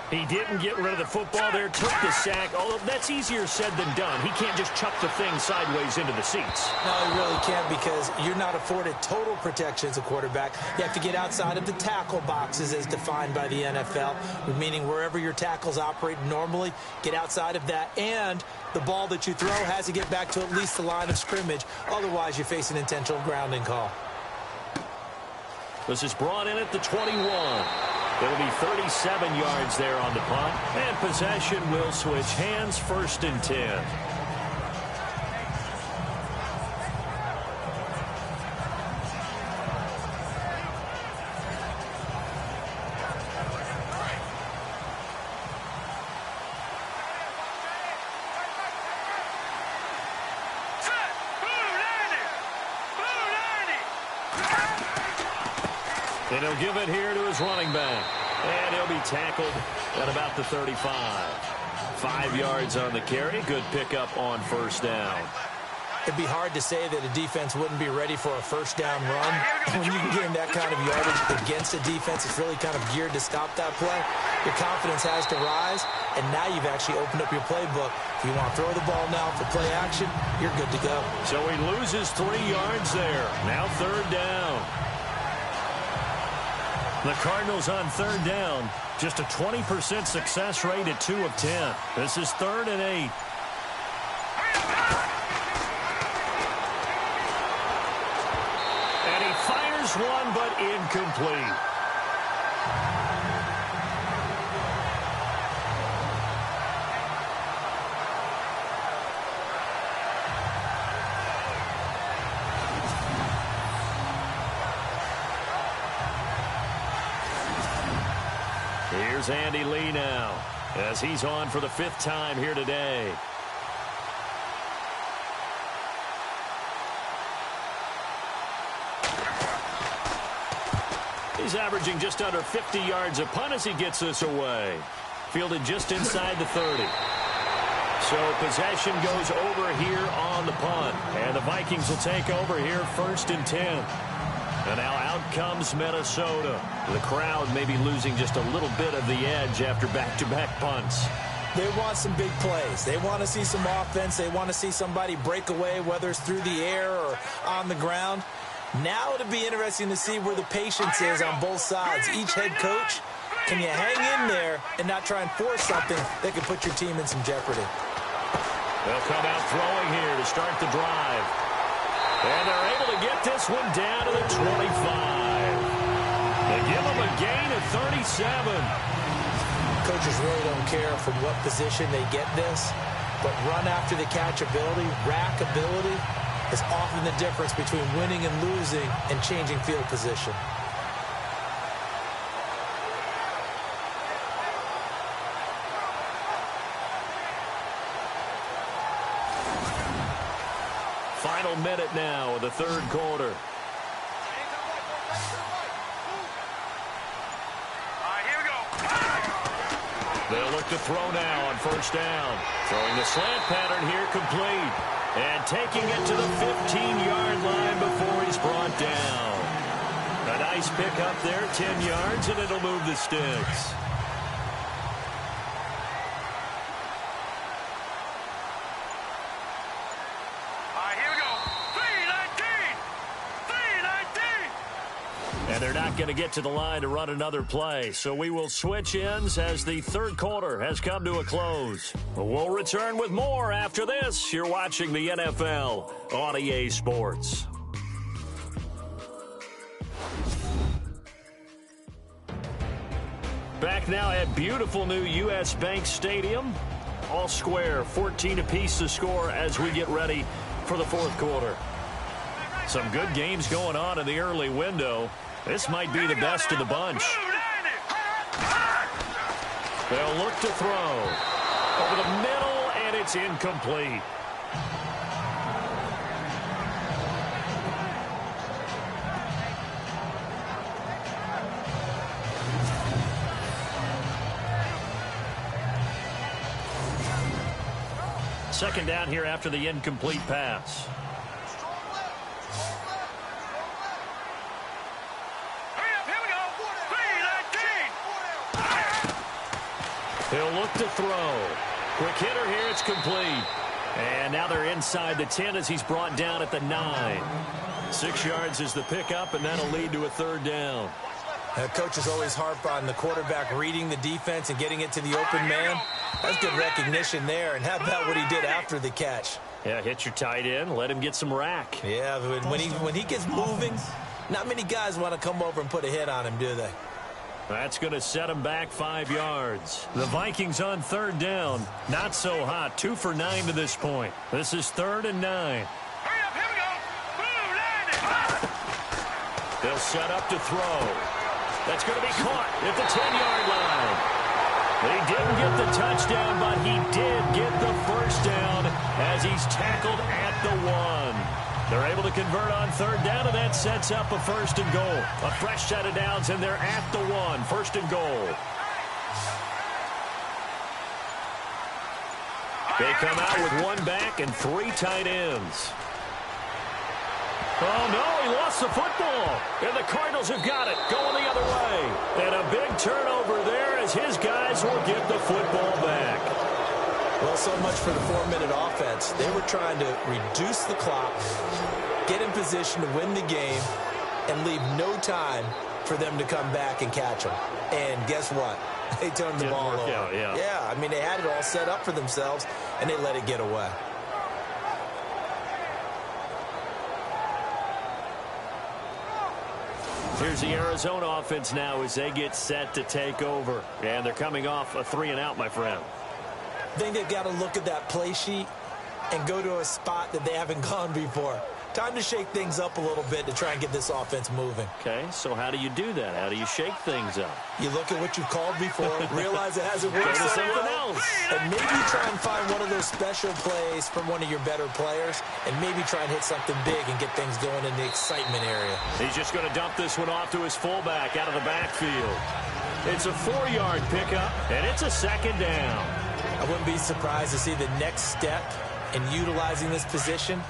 He didn't get rid of the football there, took the sack, although that's easier said than done. He can't just chuck the thing sideways into the seats.
No, you really can't because you're not afforded total protection as a quarterback. You have to get outside of the tackle boxes as defined by the NFL, meaning wherever your tackles operate normally, get outside of that, and the ball that you throw has to get back to at least the line of scrimmage. Otherwise, you face an intentional grounding call.
This is brought in at the 21. It'll be 37 yards there on the punt, and possession will switch hands, 1st and 10. And he'll give it here to his running back. And he'll be tackled at about the 35. 5 yards on the carry. Good pickup on 1st down.
It'd be hard to say that a defense wouldn't be ready for a 1st down run. When you can gain that kind of yardage against a defense, it's really kind of geared to stop that play. Your confidence has to rise, and now you've actually opened up your playbook. If you want to throw the ball now for play action, you're good to go.
So he loses 3 yards there. Now 3rd down. The Cardinals on 3rd down. Just a 20% success rate at 2 of 10. This is 3rd and 8. And he fires one, but incomplete. Here's Andy Lee now, as he's on for the 5th time here today. He's averaging just under 50 yards a punt as he gets this away. Fielded just inside the 30. So possession goes over here on the punt. And the Vikings will take over here, 1st and 10. And now out comes Minnesota. The crowd may be losing just a little bit of the edge after back-to-back punts.
They want some big plays. They want to see some offense. They want to see somebody break away, whether it's through the air or on the ground. Now it'll be interesting to see where the patience is on both sides. Each head coach, can you hang in there and not try and force something that could put your team in some jeopardy?
They'll come out throwing here to start the drive. And they're able to get this one down to the 25. They give them a gain of 37.
Coaches really don't care from what position they get this, but run after the catch ability, rack ability, is often the difference between winning and losing and changing field position.
Final minute now of the 3rd quarter. They'll look to throw now on 1st down. Throwing the slant pattern here complete. And taking it to the 15-yard line before he's brought down. A nice pick up there, 10 yards, and it'll move the sticks. And they're not going to get to the line to run another play. So we will switch ends as the third quarter has come to a close. We'll return with more after this. You're watching the NFL on EA Sports. Back now at beautiful new U.S. Bank Stadium. All square, 14 apiece to score as we get ready for the fourth quarter. Some good games going on in the early window. This might be the best of the bunch. They'll look to throw. Over the middle, and it's incomplete. Second down here after the incomplete pass. He'll look to throw. Quick hitter here, it's complete. And now they're inside the 10 as he's brought down at the 9. 6 yards is the pickup, and that'll lead to a third down.
Coaches always harp on the quarterback reading the defense and getting it to the open man. That's good recognition there. And how about what he did after the catch?
Yeah, hit your tight end, let him get some rack.
Yeah, when he gets moving, not many guys want to come over and put a hit on him, do they?
That's going to set him back 5 yards. The Vikings on third down. Not so hot. 2 for 9 to this point. This is 3rd and 9. They'll set up to throw. That's going to be caught at the 10-yard line. He didn't get the touchdown, but he did get the first down as he's tackled at the 1. They're able to convert on third down, and that sets up a 1st and goal. A fresh set of downs, and they're at the 1. 1st and goal. They come out with 1 back and 3 tight ends. Oh, no, he lost the football. And the Cardinals have got it, going the other way. And a big turnover there as his guys will get the football back.
Well, so much for the 4-minute offense. They were trying to reduce the clock, get in position to win the game, and leave no time for them to come back and catch them. And guess what? They turned the ball over. Yeah, I mean, they had it all set up for themselves, and they let it get away.
Here's the Arizona offense now as they get set to take over. And they're coming off a 3-and-out, my friend.
I think they've got to look at that play sheet and go to a spot that they haven't gone before. Time to shake things up a little bit to try and get this offense moving.
Okay, so how do you do that? How do you shake things up?
You look at what you've called before, realize it hasn't worked so well, and maybe try and find one of those special plays from one of your better players, and maybe try and hit something big and get things going in the excitement area.
He's just going to dump this one off to his fullback out of the backfield. It's a 4-yard pickup, and it's a 2nd down.
I wouldn't be surprised to see the next step in utilizing this position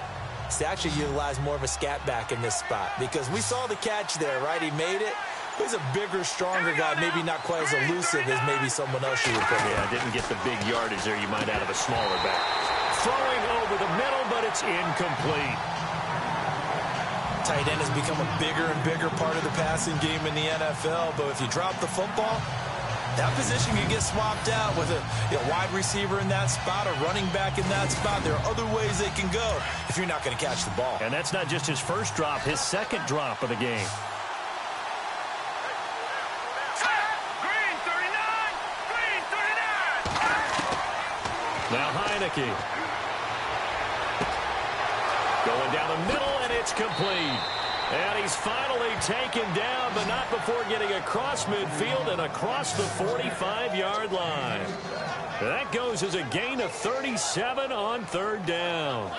is to actually utilize more of a scat back in this spot, because we saw the catch there, right? He made it. He's a bigger, stronger guy, maybe not quite as elusive as maybe someone else you would put in.
Yeah, didn't get the big yardage there you might out of a smaller back. Throwing over the middle, but it's incomplete.
Tight end has become a bigger and bigger part of the passing game in the NFL, but if you drop the football, that position can get swapped out with a wide receiver in that spot, a running back in that spot. There are other ways they can go if you're not going to catch the ball.
And that's not just his first drop, his 2nd drop of the game.
Green 39! Green 39!
Now Heineke. Going down the middle, and it's complete. And he's finally taken down, but not before getting across midfield and across the 45-yard line. That goes as a gain of 37 on 3rd down.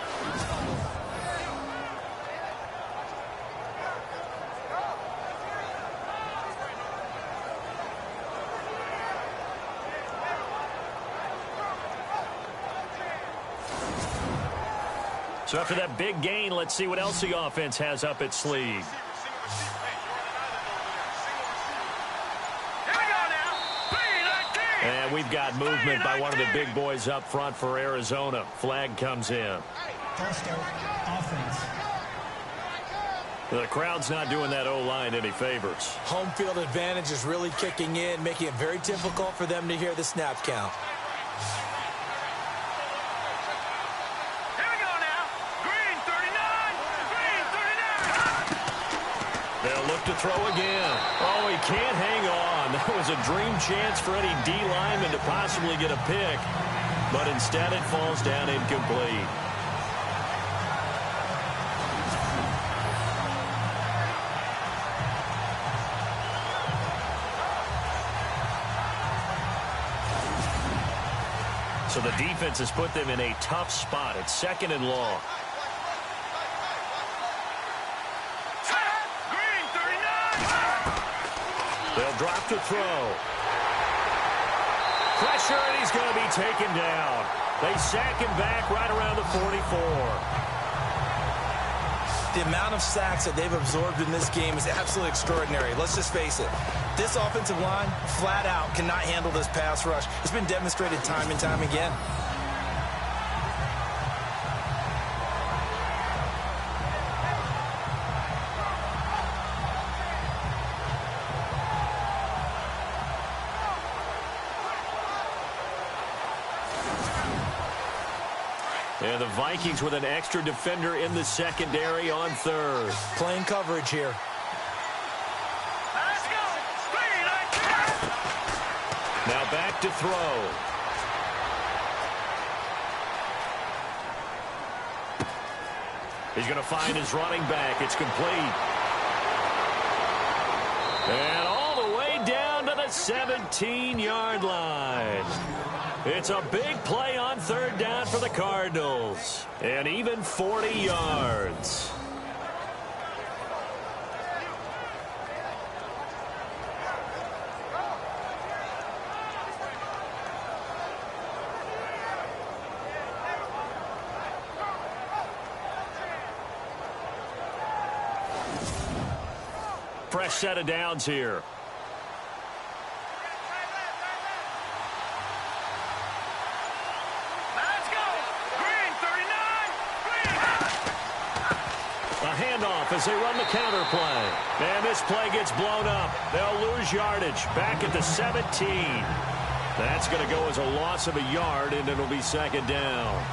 So after that big gain, let's see what else the offense has up its sleeve. And we've got movement by one of the big boys up front for Arizona. Flag comes in.
False start, offense.
The crowd's not doing that O-line any favors.
Home field advantage is really kicking in, making it very difficult for them to hear the snap count.
Here we go now. Green 39. Green 39.
They'll look to throw again. Oh, he can't hang on. That was a dream chance for any D lineman to possibly get a pick. But instead it falls down incomplete. So the defense has put them in a tough spot. It's 2nd and long.
Green 39.
They'll drop to throw. Pressure, and he's going to be taken down. They sack him back right around the 44.
The amount of sacks that they've absorbed in this game is absolutely extraordinary. Let's just face it. This offensive line, flat out, cannot handle this pass rush. It's been demonstrated time and time again.
And the Vikings with an extra defender in the secondary on 3rd.
Playing coverage here.
Let's go. Green 19.
Now back to throw. He's going to find his running back. It's complete. And all the way down to the 17-yard line. It's a big play on 3rd down for the Cardinals. And even 40 yards. Fresh set of downs here.
Let's go. Green 39. Green.
A handoff as they run the counter play. And this play gets blown up. They'll lose yardage back at the 17. That's going to go as a loss of a yard, and it'll be 2nd down.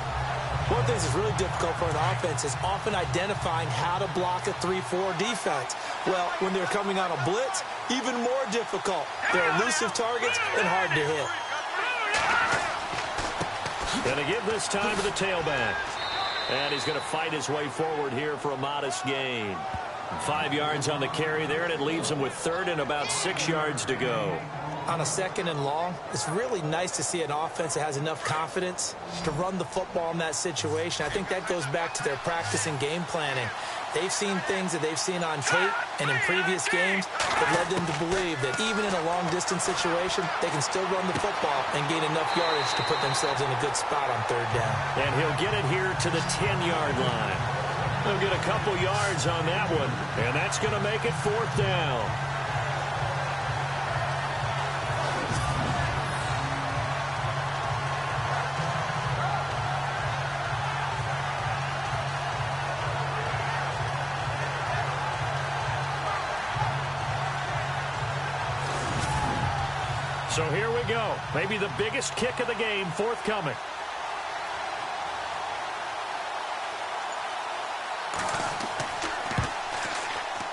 One of the things that's really difficult for an offense is often identifying how to block a 3-4 defense. Well, when they're coming on a blitz, even more difficult. They're elusive targets and hard to hit.
Going to give this time to the tailback. And he's going to fight his way forward here for a modest gain. 5 yards on the carry there, and it leaves him with 3rd and about 6 yards to go.
On a 2nd and long, it's really nice to see an offense that has enough confidence to run the football in that situation. I think that goes back to their practice and game planning. They've seen things that they've seen on tape and in previous games that led them to believe that even in a long-distance situation, they can still run the football and gain enough yardage to put themselves in a good spot on 3rd down.
And he'll get it here to the 10-yard line. He'll get a couple yards on that one, and that's going to make it 4th down. So here we go. Maybe the biggest kick of the game forthcoming.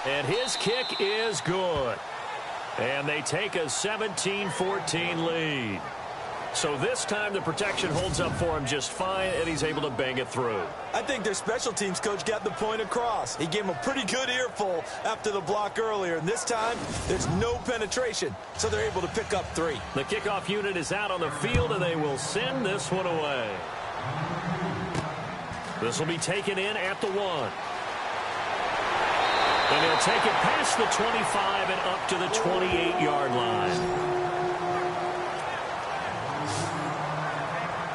And his kick is good. And they take a 17-14 lead. So this time the protection holds up for him just fine, and he's able to bang it through.
I think their special teams coach got the point across. He gave him a pretty good earful after the block earlier, and this time there's no penetration, so they're able to pick up 3.
The kickoff unit is out on the field, and they will send this one away. This will be taken in at the 1. And he'll take it past the 25 and up to the 28-yard line.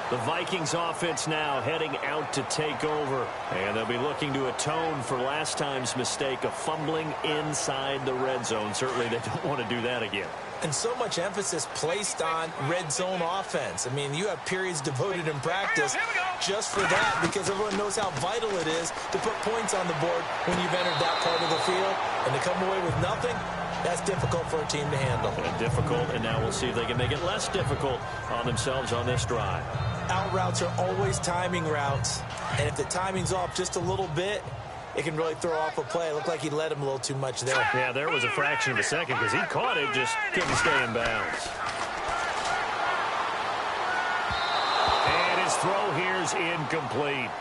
The Vikings offense now heading out to take over. And they'll be looking to atone for last time's mistake of fumbling inside the red zone. Certainly they don't want to do that again.
And so much emphasis placed on red zone offense. I mean, you have periods devoted in practice just for that because everyone knows how vital it is to put points on the board when you've entered that part of the field. And to come away with nothing, that's difficult for a team to handle.
And difficult, and now we'll see if they can make it less difficult on themselves on this drive.
Out routes are always timing routes. And if the timing's off just a little bit, it can really throw off a play. It looked like he let him a little too much there.
Yeah, there was a fraction of a second because he caught it, just couldn't stay in bounds. And his throw here's incomplete.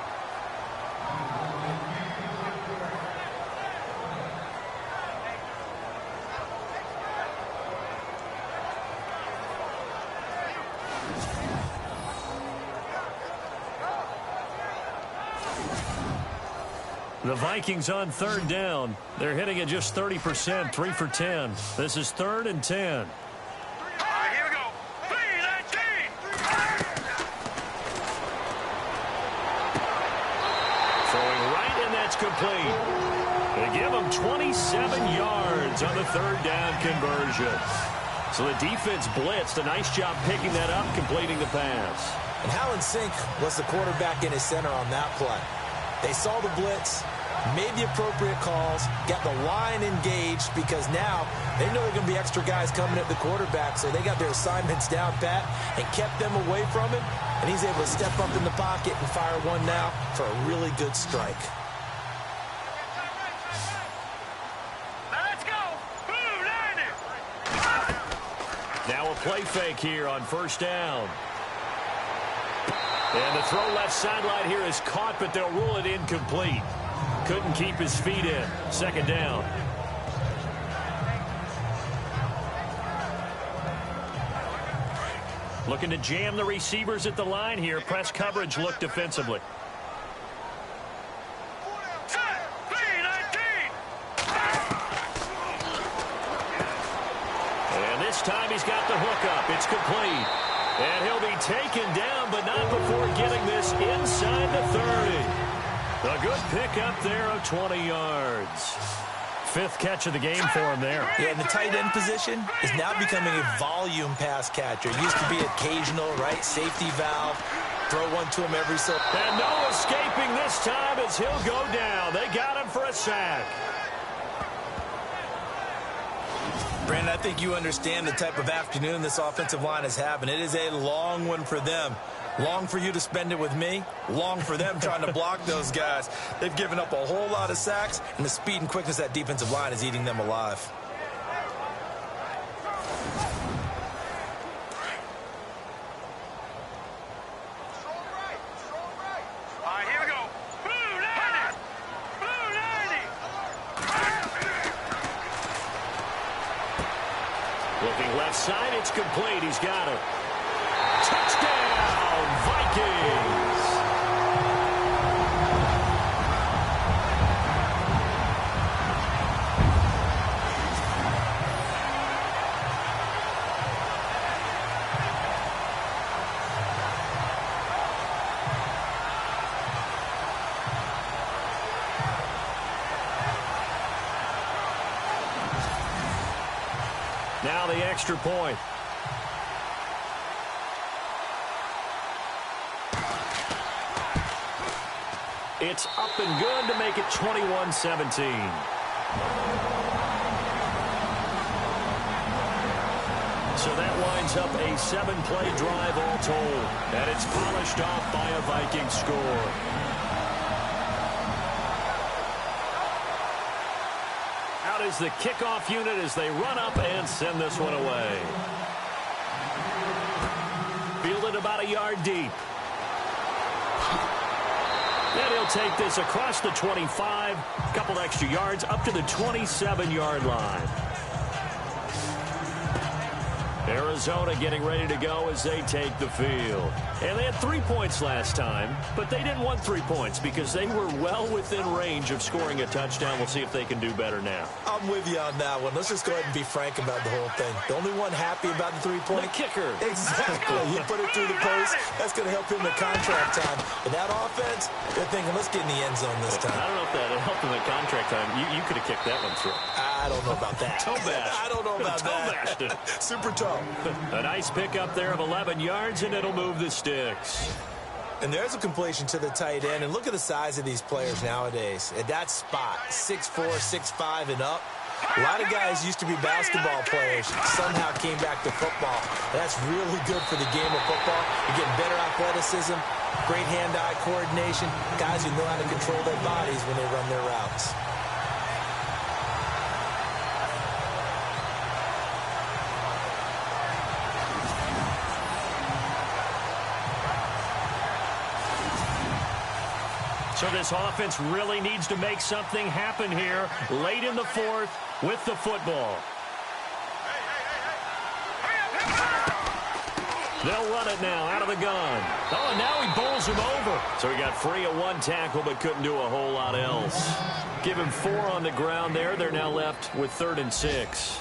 The Vikings on third down. They're hitting at just 30%, 3 for 10. This is 3rd and 10.
All right, here we go. 3-19.
Throwing right, and that's complete. They give him 27 yards on the 3rd down conversion. So the defense blitzed. A nice job picking that up, completing the pass.
And how in sync was the quarterback in his center on that play? They saw the blitz, made the appropriate calls, got the line engaged because now they know there are going to be extra guys coming at the quarterback, so they got their assignments down pat and kept them away from him, and he's able to step up in the pocket and fire one now for a really good strike.
Now let's go. Boom, 90.
Now a play fake here on 1st down. And the throw left sideline here is caught, but they'll rule it incomplete. Couldn't keep his feet in. 2nd down. Looking to jam the receivers at the line here. Press coverage look defensively.
Set. 3-19.
And this time he's got the hook up. It's complete. And he'll be taken down, but not before getting this inside the 30. A good pickup there of 20 yards. 5th catch of the game for him there.
Yeah, and the tight end position is now becoming a volume pass catcher. It used to be occasional, right? Safety valve. Throw one to him every so.
And no escaping this time as he'll go down. They got him for a sack.
Brandon, I think you understand the type of afternoon this offensive line is having. It is a long one for them. Long for you to spend it with me. Long for them trying to block those guys. They've given up a whole lot of sacks, and the speed and quickness of that defensive line is eating them alive.
All right, here we go. Boom, 90. Boom, 90.
Looking left side, it's complete. He's got it. Touchdown, Vikings! Now the extra point. It's up and good to make it 21-17. So that winds up a 7-play drive all told. And it's polished off by a Viking score. Out is the kickoff unit as they run up and send this one away. Fielded about a yard deep. And he'll take this across the 25, a couple extra yards, up to the 27-yard line. Arizona getting ready to go as they take the field. And they had 3 points last time, but they didn't want 3 points because they were well within range of scoring a touchdown. We'll see if they can do better now.
I'm with you on that one. Let's just go ahead and be frank about the whole thing. The only one happy about the 3-point?
The kicker.
Exactly. You put it through the post, that's going to help him in contract time. But that offense, they're thinking, let's get in the end zone this time.
I don't know if that helped him in contract time. You could have kicked that one through.
I don't know about that.
Toe bash.
I don't know about that.
Toe bashed
Super toe.
A nice pickup there of 11 yards, and it'll move the sticks.
And there's a completion to the tight end. And look at the size of these players nowadays. At that spot, 6'4", 6'5", and up. A lot of guys used to be basketball players, somehow came back to football. That's really good for the game of football. You get better athleticism, great hand-eye coordination, guys who know how to control their bodies when they run their routes.
So this offense really needs to make something happen here late in the fourth with the football. They'll run it now out of the gun. Oh, and now he bowls him over. So he got free of one tackle but couldn't do a whole lot else. Give him 4 on the ground there. They're now left with 3rd and 6.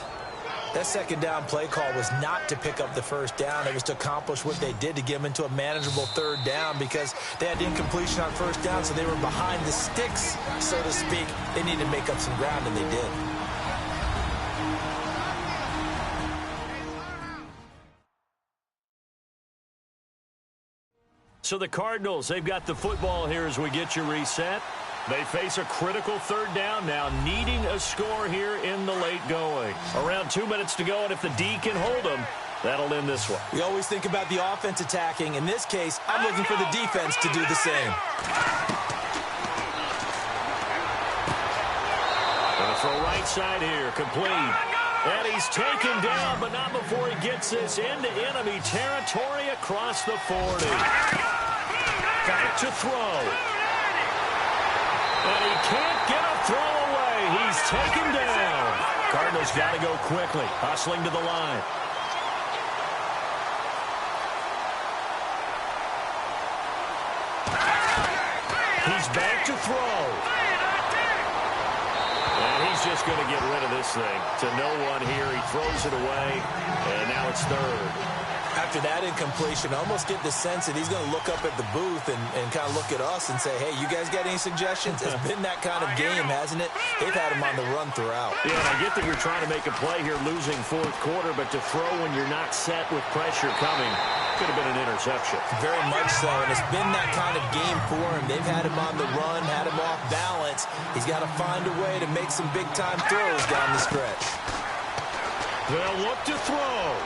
That second down play call was not to pick up the first down. It was to accomplish what they did to get them into a manageable 3rd down because they had incompletion on first down, so they were behind the sticks, so to speak. They needed to make up some ground, and they did.
So the Cardinals, they've got the football here as we get you reset. They face a critical 3rd down now, needing a score here in the late going. Around 2 minutes to go, and if the D can hold them, that'll end this one.
We always think about the offense attacking. In this case, I'm looking for the defense to do the same.
Gonna throw right side here, complete. And he's taken down, but not before he gets this into enemy territory across the 40. Back to throw. And he can't get a throw away. He's taken down. Cardinals got to go quickly, hustling to the line. He's back to throw. And he's just going to get rid of this thing to no one here. He throws it away, and now it's 3rd.
After that incompletion, I almost get the sense that he's going to look up at the booth and kind of look at us and say, hey, you guys got any suggestions? It's been that kind of game, hasn't it? They've had him on the run throughout.
Yeah, and I get that you're trying to make a play here losing 4th quarter, but to throw when you're not set with pressure coming could have been an interception.
Very much so, and it's been that kind of game for him. They've had him on the run, had him off balance. He's got to find a way to make some big-time throws down the stretch.
They'll look to throw.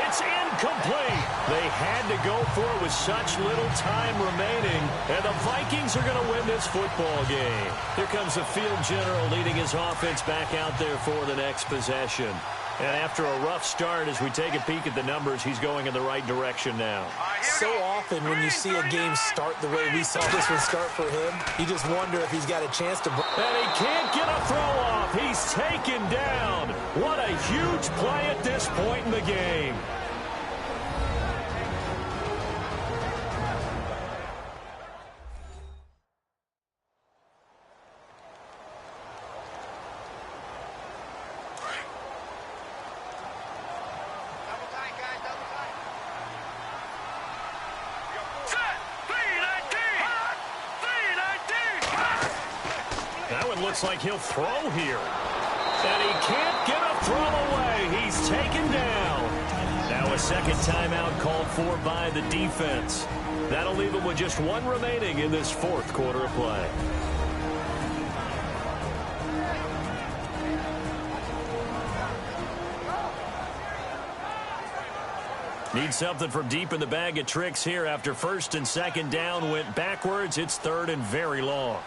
It's incomplete. They had to go for it with such little time remaining, and the Vikings are going to win this football game. Here comes the field general leading his offense back out there for the next possession. And after a rough start, as we take a peek at the numbers, he's going in the right direction now.
So often when you see a game start the way we saw this one start for him, you just wonder if he's got a chance to...
And he can't get a throw off. He's taken down. What a huge play at this point in the game. Looks like he'll throw here. And he can't get a throw away. He's taken down. Now a second timeout called for by the defense. That'll leave him with just 1 remaining in this 4th quarter of play. Need something from deep in the bag of tricks here after 1st and 2nd down went backwards. It's 3rd and very long.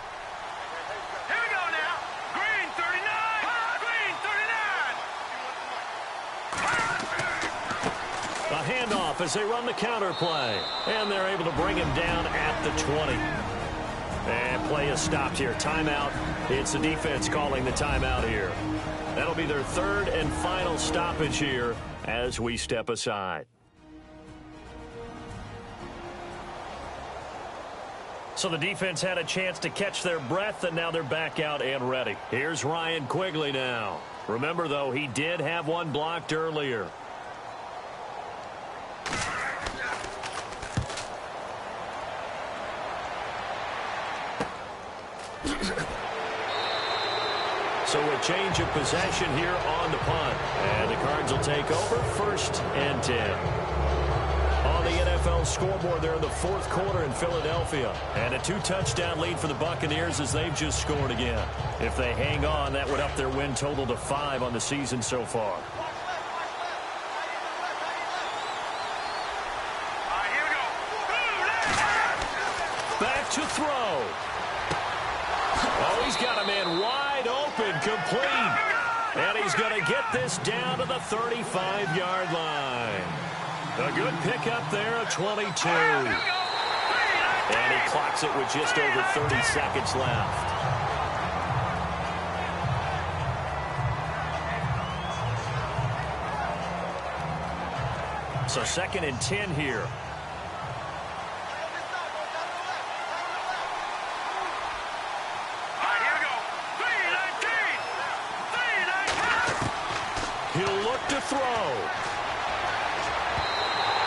Handoff as they run the counter play. And they're able to bring him down at the 20. And play is stopped here. Timeout. It's the defense calling the timeout here. That'll be their 3rd and final stoppage here as we step aside. So the defense had a chance to catch their breath, and now they're back out and ready. Here's Ryan Quigley now. Remember, though, he did have one blocked earlier. So a change of possession here on the punt. And the Cards will take over 1st and 10. On the NFL scoreboard there in the 4th quarter in Philadelphia. And a 2-touchdown lead for the Buccaneers as they've just scored again. If they hang on, that would up their win total to 5 on the season so far. Back to throw. Oh, he's got a man wide open, complete. And he's going to get this down to the 35-yard line. A good pickup there of 22. And he clocks it with just over 30 seconds left. So 2nd and 10 here. He'll look to throw.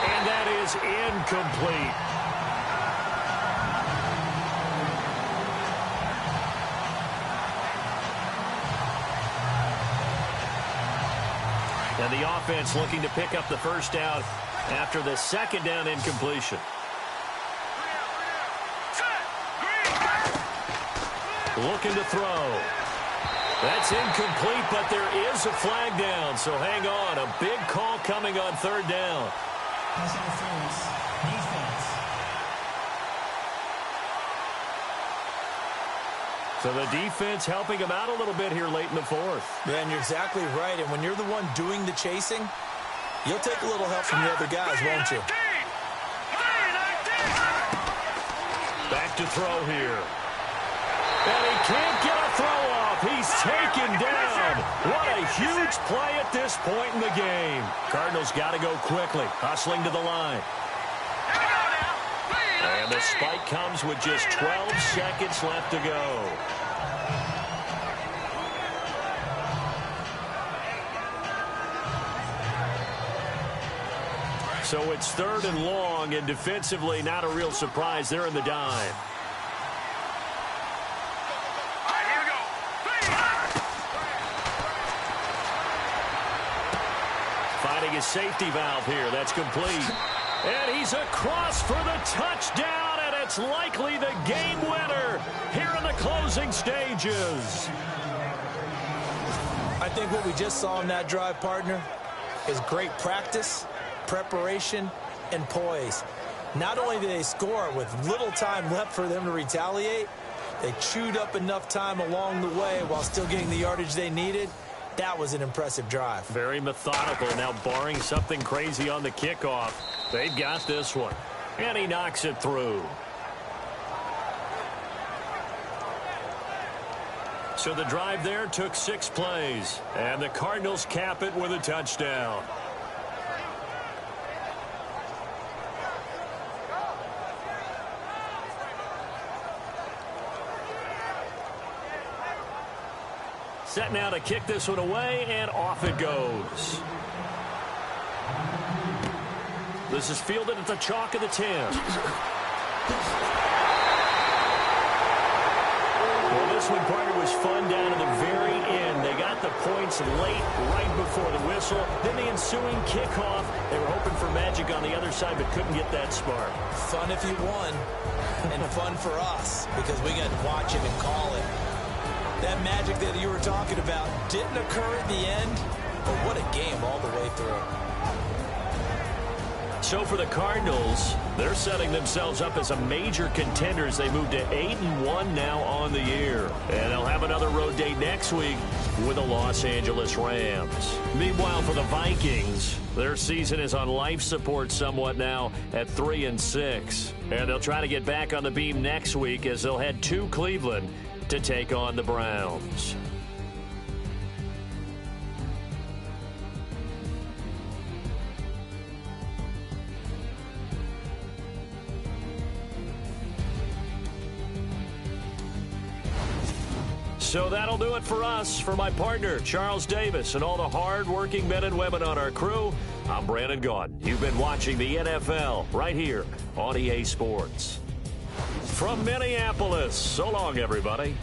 And that is incomplete. And the offense looking to pick up the first down after the 2nd down incompletion. Looking to throw. That's incomplete, but there is a flag down, so hang on. A big call coming on 3rd down.
Pass interference. Defense.
So the defense helping him out a little bit here late in the 4th.
Man, you're exactly right. And when you're the one doing the chasing, you'll take a little help from the other guys, won't you?
Back to throw here. And he can't get a throw off. He's taken down. What a huge play at this point in the game. Cardinals got to go quickly, hustling to the line. And the spike comes with just 12 seconds left to go. So it's 3rd and long, and defensively not a real surprise. They're in the dime. Finding his safety valve here. That's complete. And he's across for the touchdown, and it's likely the game winner here in the closing stages.
I think what we just saw in that drive, partner, is great practice, preparation, and poise. Not only did they score with little time left for them to retaliate, they chewed up enough time along the way while still getting the yardage they needed. That was an impressive drive.
Very methodical. Now barring something crazy on the kickoff, they've got this one. And he knocks it through. So the drive there took 6 plays. And the Cardinals cap it with a touchdown. Set now to kick this one away, and off it goes. This is fielded at the chalk of the 10. Well, this one, partner, was fun down to the very end. They got the points late, right before the whistle. Then the ensuing kickoff. They were hoping for magic on the other side, but couldn't get that spark.
Fun if you won, and fun for us, because we got to watch it and call it. That magic that you were talking about didn't occur at the end, but what a game all the way through.
So for the Cardinals, they're setting themselves up as a major contender as they move to 8-1 now on the year. And they'll have another road day next week with the Los Angeles Rams. Meanwhile, for the Vikings, their season is on life support somewhat now at 3-6. And they'll try to get back on the beam next week as they'll head to Cleveland to take on the Browns. So that'll do it for us. For my partner, Charles Davis, and all the hard-working men and women on our crew, I'm Brandon Gaudin. You've been watching the NFL right here on EA Sports. From Minneapolis, so long, everybody.